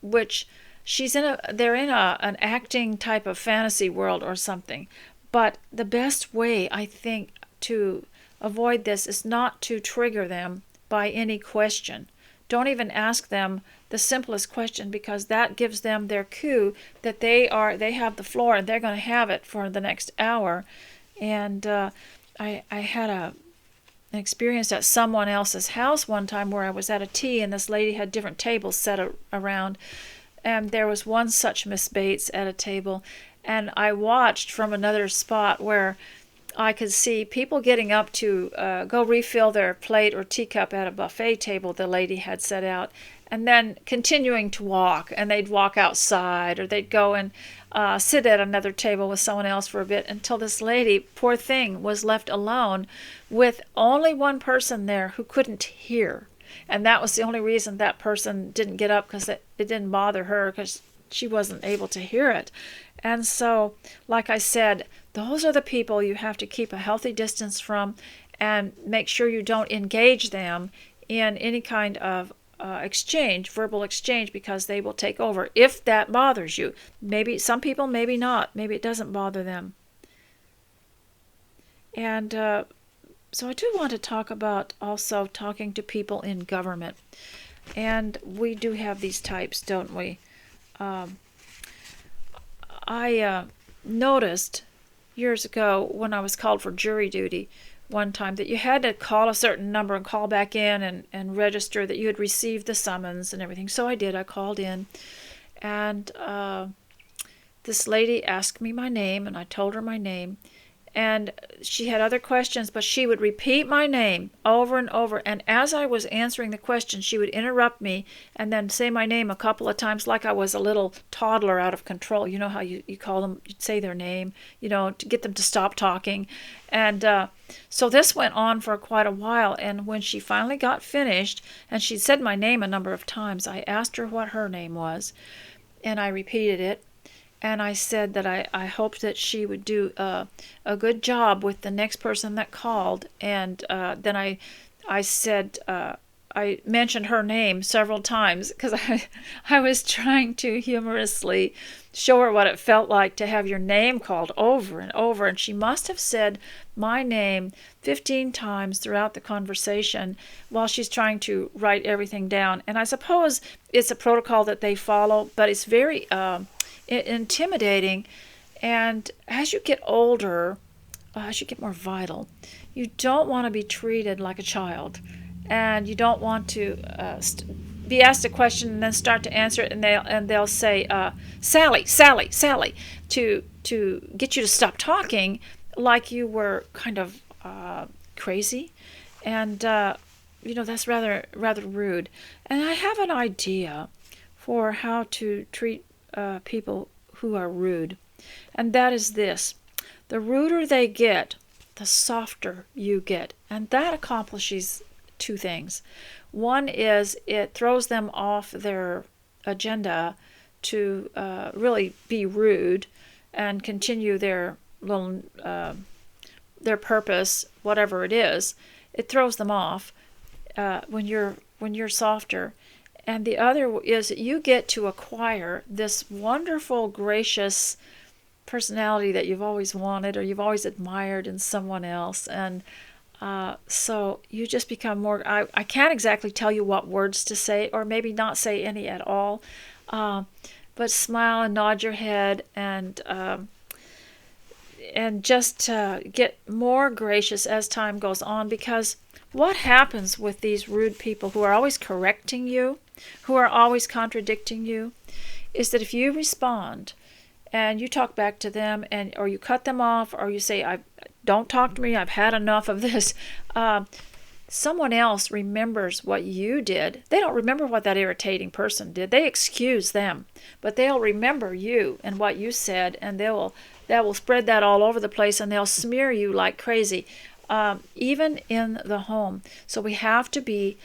which they're in an acting type of fantasy world or something. But the best way, I think, to avoid this is not to trigger them by any question. Don't even ask them the simplest question, because that gives them their cue that they have the floor and they're going to have it for the next hour. And I had an experience at someone else's house one time where I was at a tea, and this lady had different tables set around, and there was one such Miss Bates at a table, and I watched from another spot where I could see people getting up to go refill their plate or teacup at a buffet table the lady had set out, and then continuing to walk, and they'd walk outside, or they'd go and sit at another table with someone else for a bit, until this lady, poor thing, was left alone with only one person there who couldn't hear. And that was the only reason that person didn't get up, because it didn't bother her, because she wasn't able to hear it. And so, like I said, those are the people you have to keep a healthy distance from, and make sure you don't engage them in any kind of verbal exchange, because they will take over if that bothers you. Maybe some people, maybe not. Maybe it doesn't bother them. And so I do want to talk about also talking to people in government. And we do have these types, don't we? I noticed years ago when I was called for jury duty one time that you had to call a certain number and call back in and register that you had received the summons and everything. So I did. I called in, and this lady asked me my name, and I told her my name. And she had other questions, but she would repeat my name over and over. And as I was answering the question, she would interrupt me and then say my name a couple of times, like I was a little toddler out of control. You know how you call them, you say their name, to get them to stop talking. And so this went on for quite a while. And when she finally got finished, and she said my name a number of times, I asked her what her name was, and I repeated it. And I said that I hoped that she would do a good job with the next person that called. And then I said, I mentioned her name several times, because I was trying to humorously show her what it felt like to have your name called over and over. And she must have said my name 15 times throughout the conversation while she's trying to write everything down. And I suppose it's a protocol that they follow, but it's very intimidating. And as you get older, as you get more vital, you don't want to be treated like a child, and you don't want to be asked a question and then start to answer it, and they'll say, Sally, Sally, Sally, to get you to stop talking, like you were kind of crazy, and that's rather rude. And I have an idea for how to treat people who are rude, and that is this: the ruder they get, the softer you get, and that accomplishes two things. One is it throws them off their agenda to really be rude and continue their little their purpose, whatever it is. It throws them off when you're softer. And the other is you get to acquire this wonderful, gracious personality that you've always wanted or you've always admired in someone else. And so you just become more, I can't exactly tell you what words to say, or maybe not say any at all, but smile and nod your head and just get more gracious as time goes on. Because what happens with these rude people who are always correcting you, who are always contradicting you, is that if you respond and you talk back to them, or you cut them off, or you say, don't talk to me, I've had enough of this, someone else remembers what you did. They don't remember what that irritating person did. They excuse them, but they'll remember you and what you said, and that will spread that all over the place, and they'll smear you like crazy, even in the home. So we have to be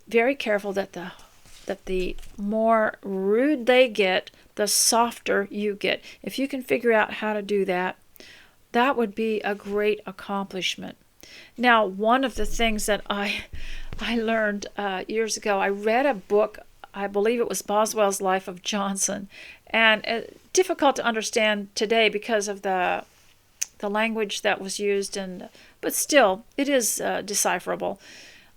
very careful that the more rude they get, the softer you get. If you can figure out how to do that, that would be a great accomplishment. Now, one of the things that I learned years ago, I read a book, I believe it was Boswell's Life of Johnson, and difficult to understand today because of the language that was used, but still, it is decipherable.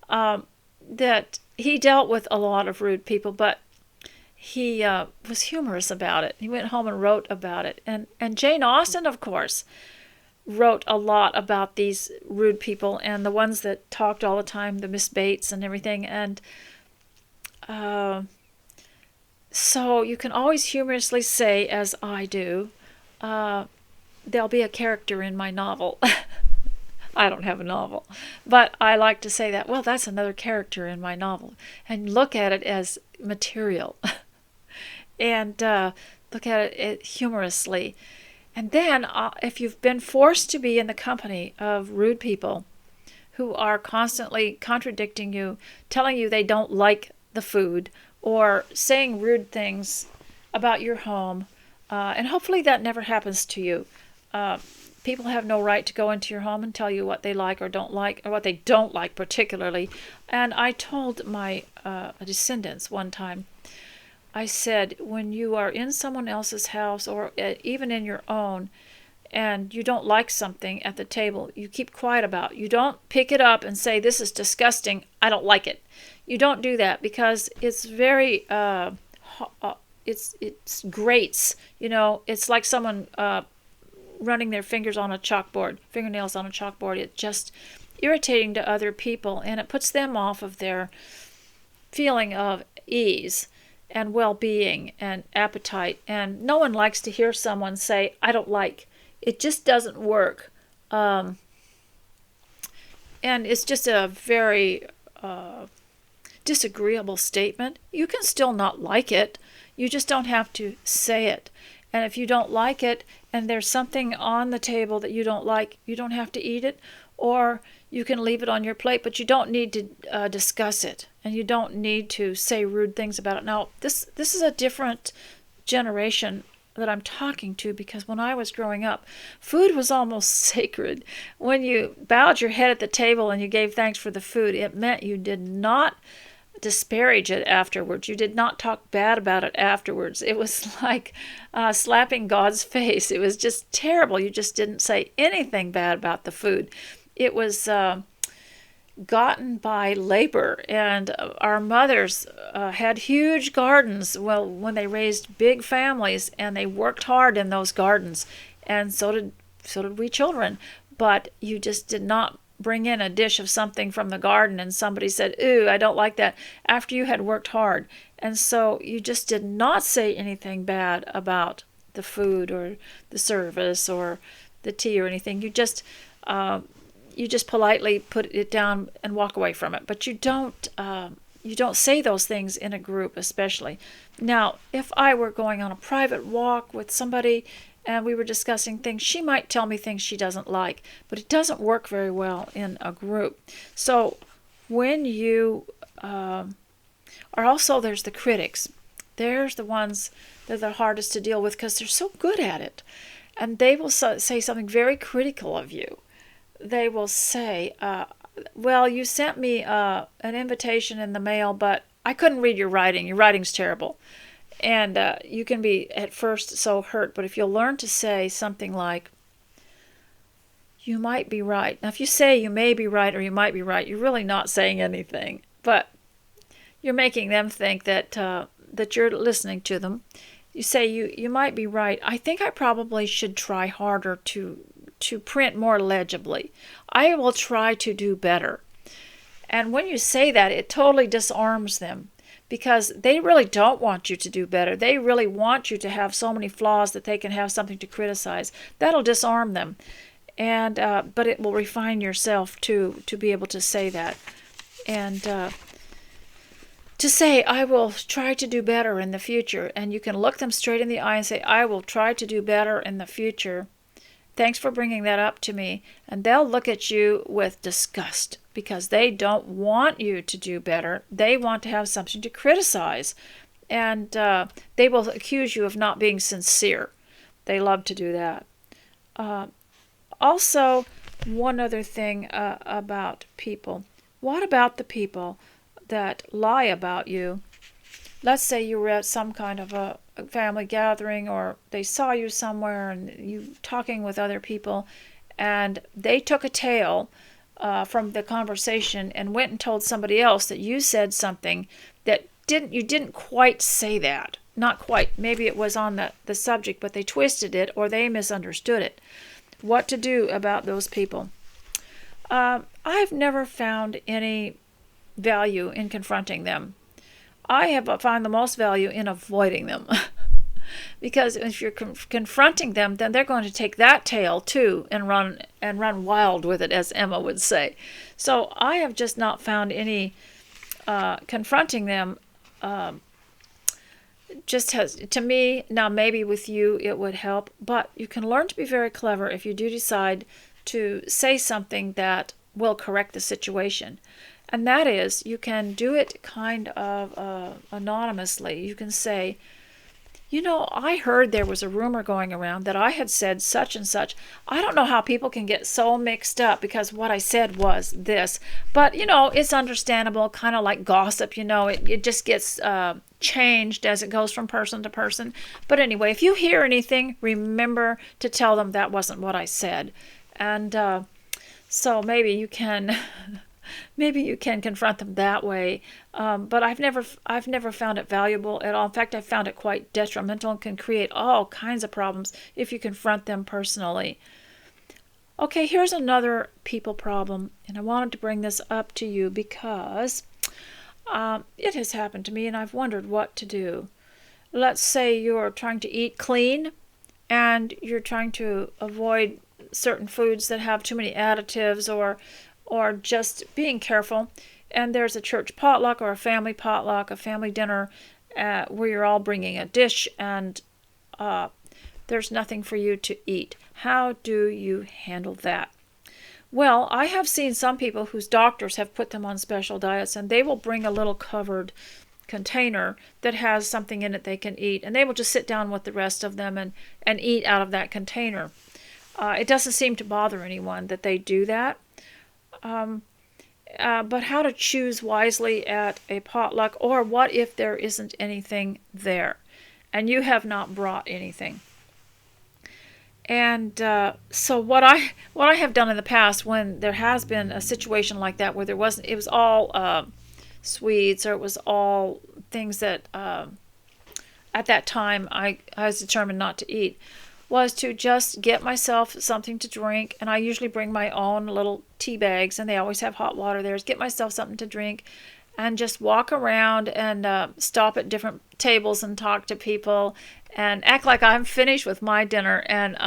That he dealt with a lot of rude people, but he was humorous about it. He went home and wrote about it. And Jane Austen, of course, wrote a lot about these rude people and the ones that talked all the time, the Miss Bates and everything. And so you can always humorously say, as I do, there'll be a character in my novel. I don't have a novel, but I like to say that, well, that's another character in my novel, and look at it as material and look at it humorously. And then if you've been forced to be in the company of rude people who are constantly contradicting you, telling you they don't like the food, or saying rude things about your home, and hopefully that never happens to you. People have no right to go into your home and tell you what they like or don't like, or what they don't like particularly. And I told my descendants one time, I said, when you are in someone else's house, or even in your own, and you don't like something at the table, you keep quiet about it. You don't pick it up and say, this is disgusting, I don't like it. You don't do that, because it's very, it's grates, it's like someone running their fingernails on a chalkboard. It's just irritating to other people, and it puts them off of their feeling of ease and well-being and appetite. And no one likes to hear someone say, I don't like. It just doesn't work. And it's just a very disagreeable statement. You can still not like it. You just don't have to say it. And if you don't like it, and there's something on the table that you don't like, you don't have to eat it, or you can leave it on your plate, but you don't need to discuss it, and you don't need to say rude things about it. Now, this is a different generation that I'm talking to, because when I was growing up, food was almost sacred. When you bowed your head at the table and you gave thanks for the food, it meant you did not disparage it afterwards. You did not talk bad about it afterwards. It was like slapping God's face. It was just terrible. You just didn't say anything bad about the food. It was gotten by labor, and our mothers had huge gardens. Well, when they raised big families, and they worked hard in those gardens, and so did we children. But you just did not bring in a dish of something from the garden and somebody said, "Ooh, I don't like that," after you had worked hard. And so you just did not say anything bad about the food or the service or the tea or anything. You just politely put it down and walk away from it. But you don't say those things in a group, especially. Now, if I were going on a private walk with somebody and we were discussing things, she might tell me things she doesn't like, but it doesn't work very well in a group. So when you are also, there's the critics. There's the ones that are the hardest to deal with because they're so good at it. And they will say something very critical of you. They will say, well, you sent me an invitation in the mail, but I couldn't read your writing. Your writing's terrible. And you can be at first so hurt, but if you'll learn to say something like, you might be right. Now, if you say you may be right or you might be right, you're really not saying anything, but you're making them think that that you're listening to them. You say you might be right. I think I probably should try harder to print more legibly. I will try to do better. And when you say that, it totally disarms them because they really don't want you to do better. They really want you to have so many flaws that they can have something to criticize. That'll disarm them. And but it will refine yourself to be able to say that. And to say, I will try to do better in the future. And you can look them straight in the eye and say, I will try to do better in the future. Thanks for bringing that up to me. And they'll look at you with disgust because they don't want you to do better. They want to have something to criticize. And they will accuse you of not being sincere. They love to do that. Also, one other thing about people. What about the people that lie about you? Let's say you were at some kind of a family gathering or they saw you somewhere and you talking with other people and they took a tale from the conversation and went and told somebody else that you said something that you didn't quite say that. Not quite. Maybe it was on the subject, but they twisted it or they misunderstood it. What to do about those people? I've never found any value in confronting them. I have found the most value in avoiding them. Because if you're confronting them, then they're going to take that tale too and run wild with it, as Emma would say. So I have just not found any confronting them. Just has, to me, now maybe with you it would help, but you can learn to be very clever if you do decide to say something that will correct the situation. And that is, you can do it kind of anonymously. You can say, I heard there was a rumor going around that I had said such and such. I don't know how people can get so mixed up because what I said was this. But, it's understandable, kind of like gossip, it just gets changed as it goes from person to person. But anyway, if you hear anything, remember to tell them that wasn't what I said. And so maybe you can... Maybe you can confront them that way, but I've never found it valuable at all. In fact, I've found it quite detrimental and can create all kinds of problems if you confront them personally. Okay, here's another people problem, and I wanted to bring this up to you because it has happened to me, and I've wondered what to do. Let's say you're trying to eat clean, and you're trying to avoid certain foods that have too many additives or just being careful, and there's a church potluck or a family potluck, a family dinner where you're all bringing a dish and there's nothing for you to eat. How do you handle that? Well, I have seen some people whose doctors have put them on special diets and they will bring a little covered container that has something in it they can eat, and they will just sit down with the rest of them and eat out of that container. It doesn't seem to bother anyone that they do that. But how to choose wisely at a potluck, or what if there isn't anything there and you have not brought anything? And so what I have done in the past when there has been a situation like that where it was all sweets, or it was all things that at that time I was determined not to eat. was to just get myself something to drink, and I usually bring my own little tea bags, and they always have hot water there. Get myself something to drink and just walk around and stop at different tables and talk to people and act like I'm finished with my dinner and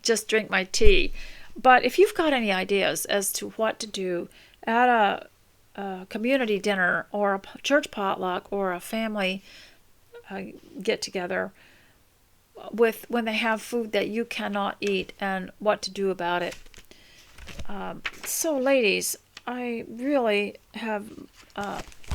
just drink my tea. But if you've got any ideas as to what to do at a community dinner or a church potluck or a family get together with when they have food that you cannot eat and what to do about it. So ladies, I really have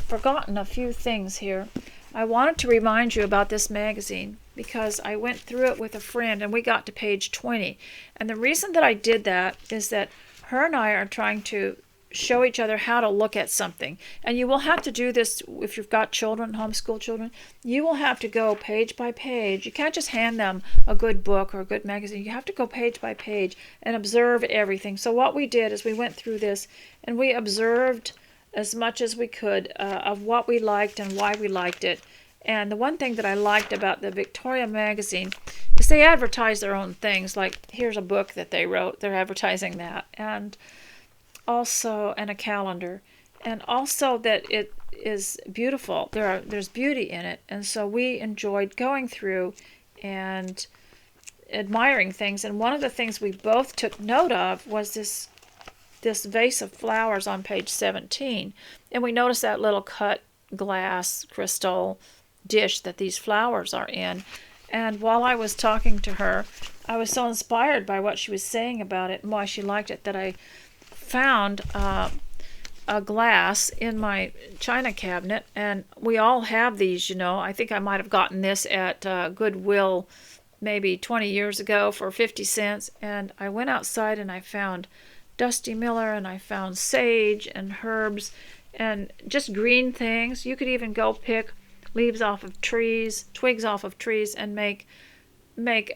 forgotten a few things here. I wanted to remind you about this magazine because I went through it with a friend and we got to page 20. And the reason that I did that is that her and I are trying to show each other how to look at something. And you will have to do this if you've got children, homeschool children. You will have to go page by page. You can't just hand them a good book or a good magazine. You have to go page by page and observe everything. So what we did is we went through this and we observed as much as we could of what we liked and why we liked it. And the one thing that I liked about the Victoria magazine is they advertise their own things. Like, here's a book that they wrote. They're advertising that. And a calendar. And also that it is beautiful. There's beauty in it. And so we enjoyed going through and admiring things. And one of the things we both took note of was this vase of flowers on page 17. And we noticed that little cut glass crystal dish that these flowers are in. And while I was talking to her, I was so inspired by what she was saying about it and why she liked it that I found a glass in my china cabinet. And we all have these, I think I might have gotten this at Goodwill maybe 20 years ago for 50 cents. And I went outside and I found Dusty Miller and I found sage and herbs and just green things. You could even go pick leaves off of trees, twigs off of trees, and make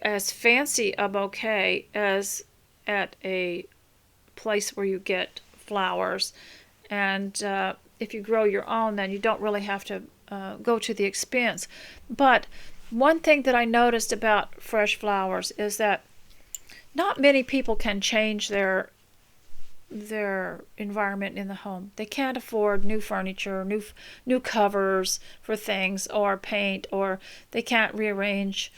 as fancy a bouquet as at a place where you get flowers. And if you grow your own, then you don't really have to go to the expense. But one thing that I noticed about fresh flowers is that not many people can change their environment in the home. They can't afford new furniture, new covers for things, or paint, or they can't rearrange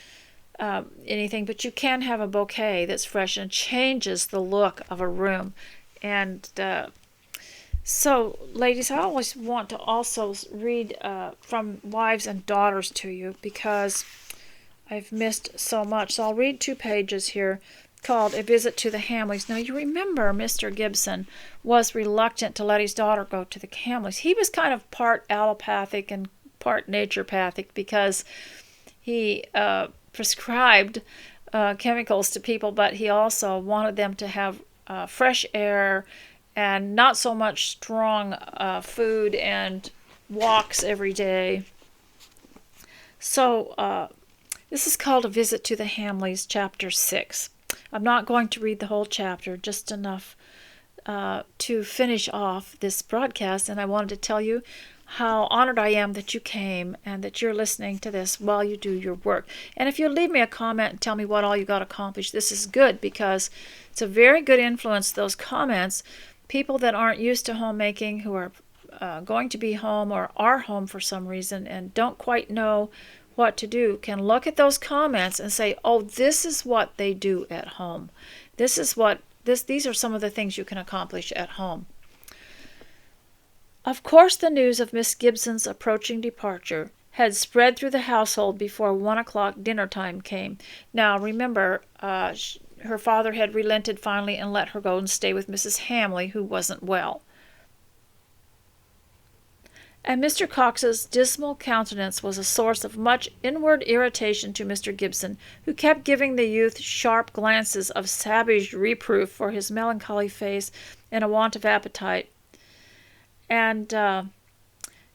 anything. But you can have a bouquet that's fresh and changes the look of a room. And so, ladies, I always want to also read from Wives and Daughters to you because I've missed so much. So I'll read 2 pages here called A Visit to the Hamleys. Now, you remember Mr. Gibson was reluctant to let his daughter go to the Hamleys. He was kind of part allopathic and part naturopathic because he prescribed chemicals to people, but he also wanted them to have fresh air and not so much strong food and walks every day. So this is called A Visit to the Hamleys, Chapter 6. I'm not going to read the whole chapter, just enough to finish off this broadcast. And I wanted to tell you how honored I am that you came and that you're listening to this while you do your work. And if you leave me a comment and tell me what all you got accomplished, this is good because it's a very good influence, those comments. People that aren't used to homemaking, who are going to be home or are home for some reason and don't quite know what to do, can look at those comments and say, oh, this is what they do at home. These are some of the things you can accomplish at home. Of course, the news of Miss Gibson's approaching departure had spread through the household before 1 o'clock dinner time came. Now, remember, her father had relented finally and let her go and stay with Mrs. Hamley, who wasn't well. And Mr. Cox's dismal countenance was a source of much inward irritation to Mr. Gibson, who kept giving the youth sharp glances of savage reproof for his melancholy face and a want of appetite. And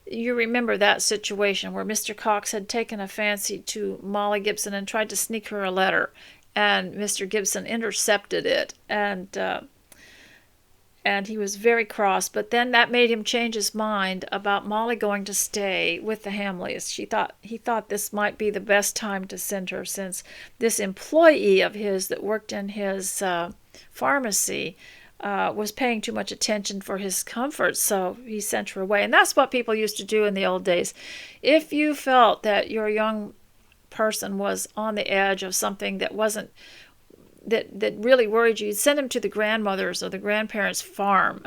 you remember that situation where Mr. Cox had taken a fancy to Molly Gibson and tried to sneak her a letter, and Mr. Gibson intercepted it and and he was very cross. But then that made him change his mind about Molly going to stay with the Hamleys. He thought this might be the best time to send her, since this employee of his that worked in his pharmacy was paying too much attention for his comfort, so he sent her away. And that's what people used to do in the old days. If you felt that your young person was on the edge of something that wasn't that really worried you, you'd send him to the grandmother's or the grandparents' farm.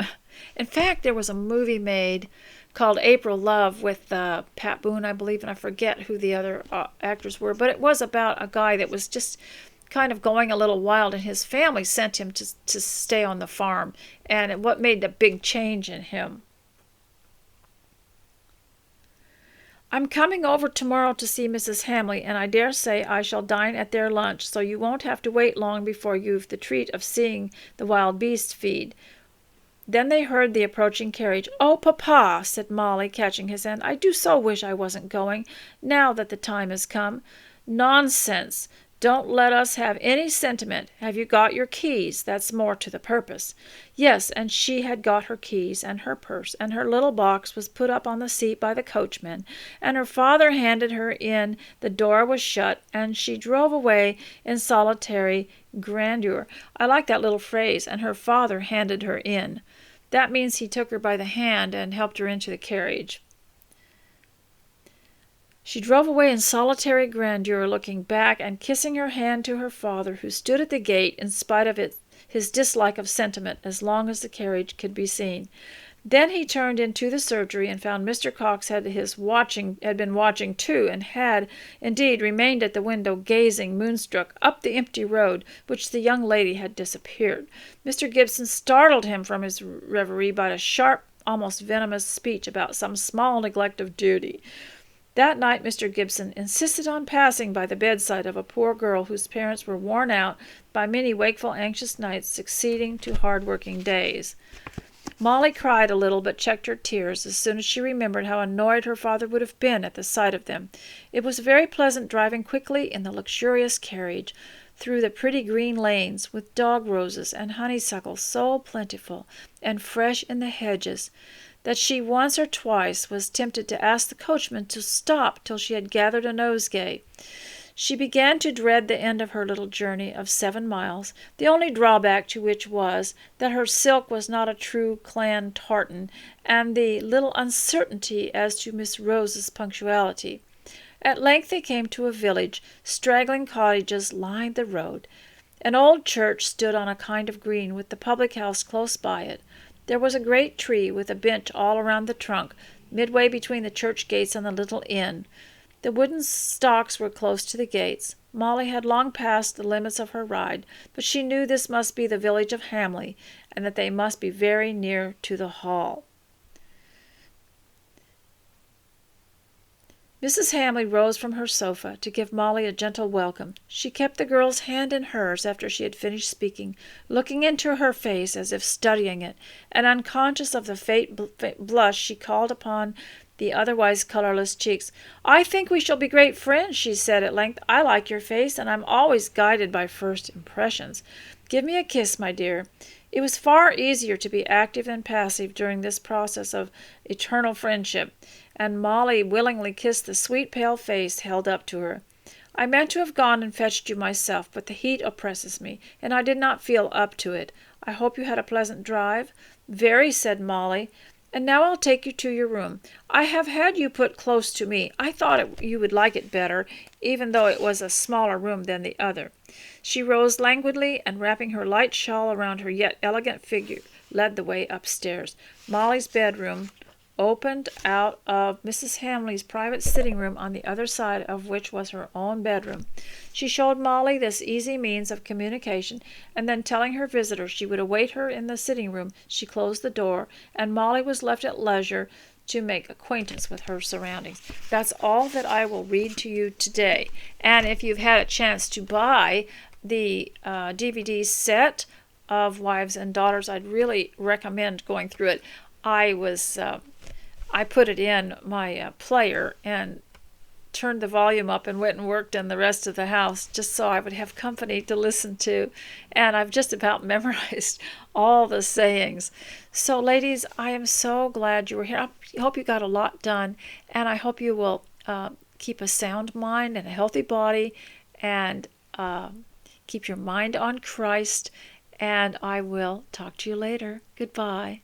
In fact, there was a movie made called April Love with Pat Boone, I believe, and I forget who the other actors were, but it was about a guy that was just kind of going a little wild, and his family sent him to stay on the farm, and what made the big change in him. I'm coming over tomorrow to see Mrs. Hamley, and I dare say I shall dine at their lunch, so you won't have to wait long before you've the treat of seeing the wild beast feed. Then they heard the approaching carriage. "Oh, Papa," said Molly, catching his hand, "I do so wish I wasn't going, now that the time has come." "Nonsense! Don't let us have any sentiment. Have you got your keys? That's more to the purpose." Yes, and she had got her keys and her purse, and her little box was put up on the seat by the coachman, and her father handed her in, the door was shut, and she drove away in solitary grandeur. I like that little phrase, "and her father handed her in." That means he took her by the hand and helped her into the carriage. She drove away in solitary grandeur, looking back and kissing her hand to her father, who stood at the gate in spite of his dislike of sentiment as long as the carriage could be seen. Then he turned into the surgery and found Mr. Cox had been watching too, and had, indeed, remained at the window gazing, moonstruck, up the empty road, which the young lady had disappeared. Mr. Gibson startled him from his reverie by a sharp, almost venomous speech about some small neglect of duty. That night Mr. Gibson insisted on passing by the bedside of a poor girl whose parents were worn out by many wakeful, anxious nights succeeding to hard-working days. Molly cried a little, but checked her tears as soon as she remembered how annoyed her father would have been at the sight of them. It was very pleasant driving quickly in the luxurious carriage through the pretty green lanes, with dog roses and honeysuckle so plentiful and fresh in the hedges, that she once or twice was tempted to ask the coachman to stop till she had gathered a nosegay. She began to dread the end of her little journey of 7 miles, the only drawback to which was that her silk was not a true clan tartan, and the little uncertainty as to Miss Rose's punctuality. At length they came to a village. Straggling cottages lined the road. An old church stood on a kind of green, with the public house close by it. There was a great tree with a bench all around the trunk, midway between the church gates and the little inn. The wooden stocks were close to the gates. Molly had long passed the limits of her ride, but she knew this must be the village of Hamley, and that they must be very near to the Hall. Mrs. Hamley rose from her sofa to give Molly a gentle welcome. She kept the girl's hand in hers after she had finished speaking, looking into her face as if studying it, and unconscious of the faint blush she called upon the otherwise colorless cheeks. "I think we shall be great friends," she said at length. "I like your face, and I'm always guided by first impressions. Give me a kiss, my dear." It was far easier to be active than passive during this process of eternal friendship, and Molly willingly kissed the sweet pale face held up to her. "I meant to have gone and fetched you myself, but the heat oppresses me, and I did not feel up to it. I hope you had a pleasant drive?" "Very," said Molly. "And now I'll take you to your room. I have had you put close to me. I thought you would like it better, even though it was a smaller room than the other." She rose languidly, and wrapping her light shawl around her yet elegant figure, led the way upstairs. Molly's bedroom opened out of Mrs. Hamley's private sitting room, on the other side of which was her own bedroom. She showed Molly this easy means of communication, and then, telling her visitor she would await her in the sitting room, she closed the door, and Molly was left at leisure to make acquaintance with her surroundings. That's all that I will read to you today. And if you've had a chance to buy the DVD set of Wives and Daughters, I'd really recommend going through it. I put it in my player, and turned the volume up and went and worked in the rest of the house just so I would have company to listen to. And I've just about memorized all the sayings. So, ladies, I am so glad you were here. I hope you got a lot done, and I hope you will keep a sound mind and a healthy body, and keep your mind on Christ. And I will talk to you later. Goodbye.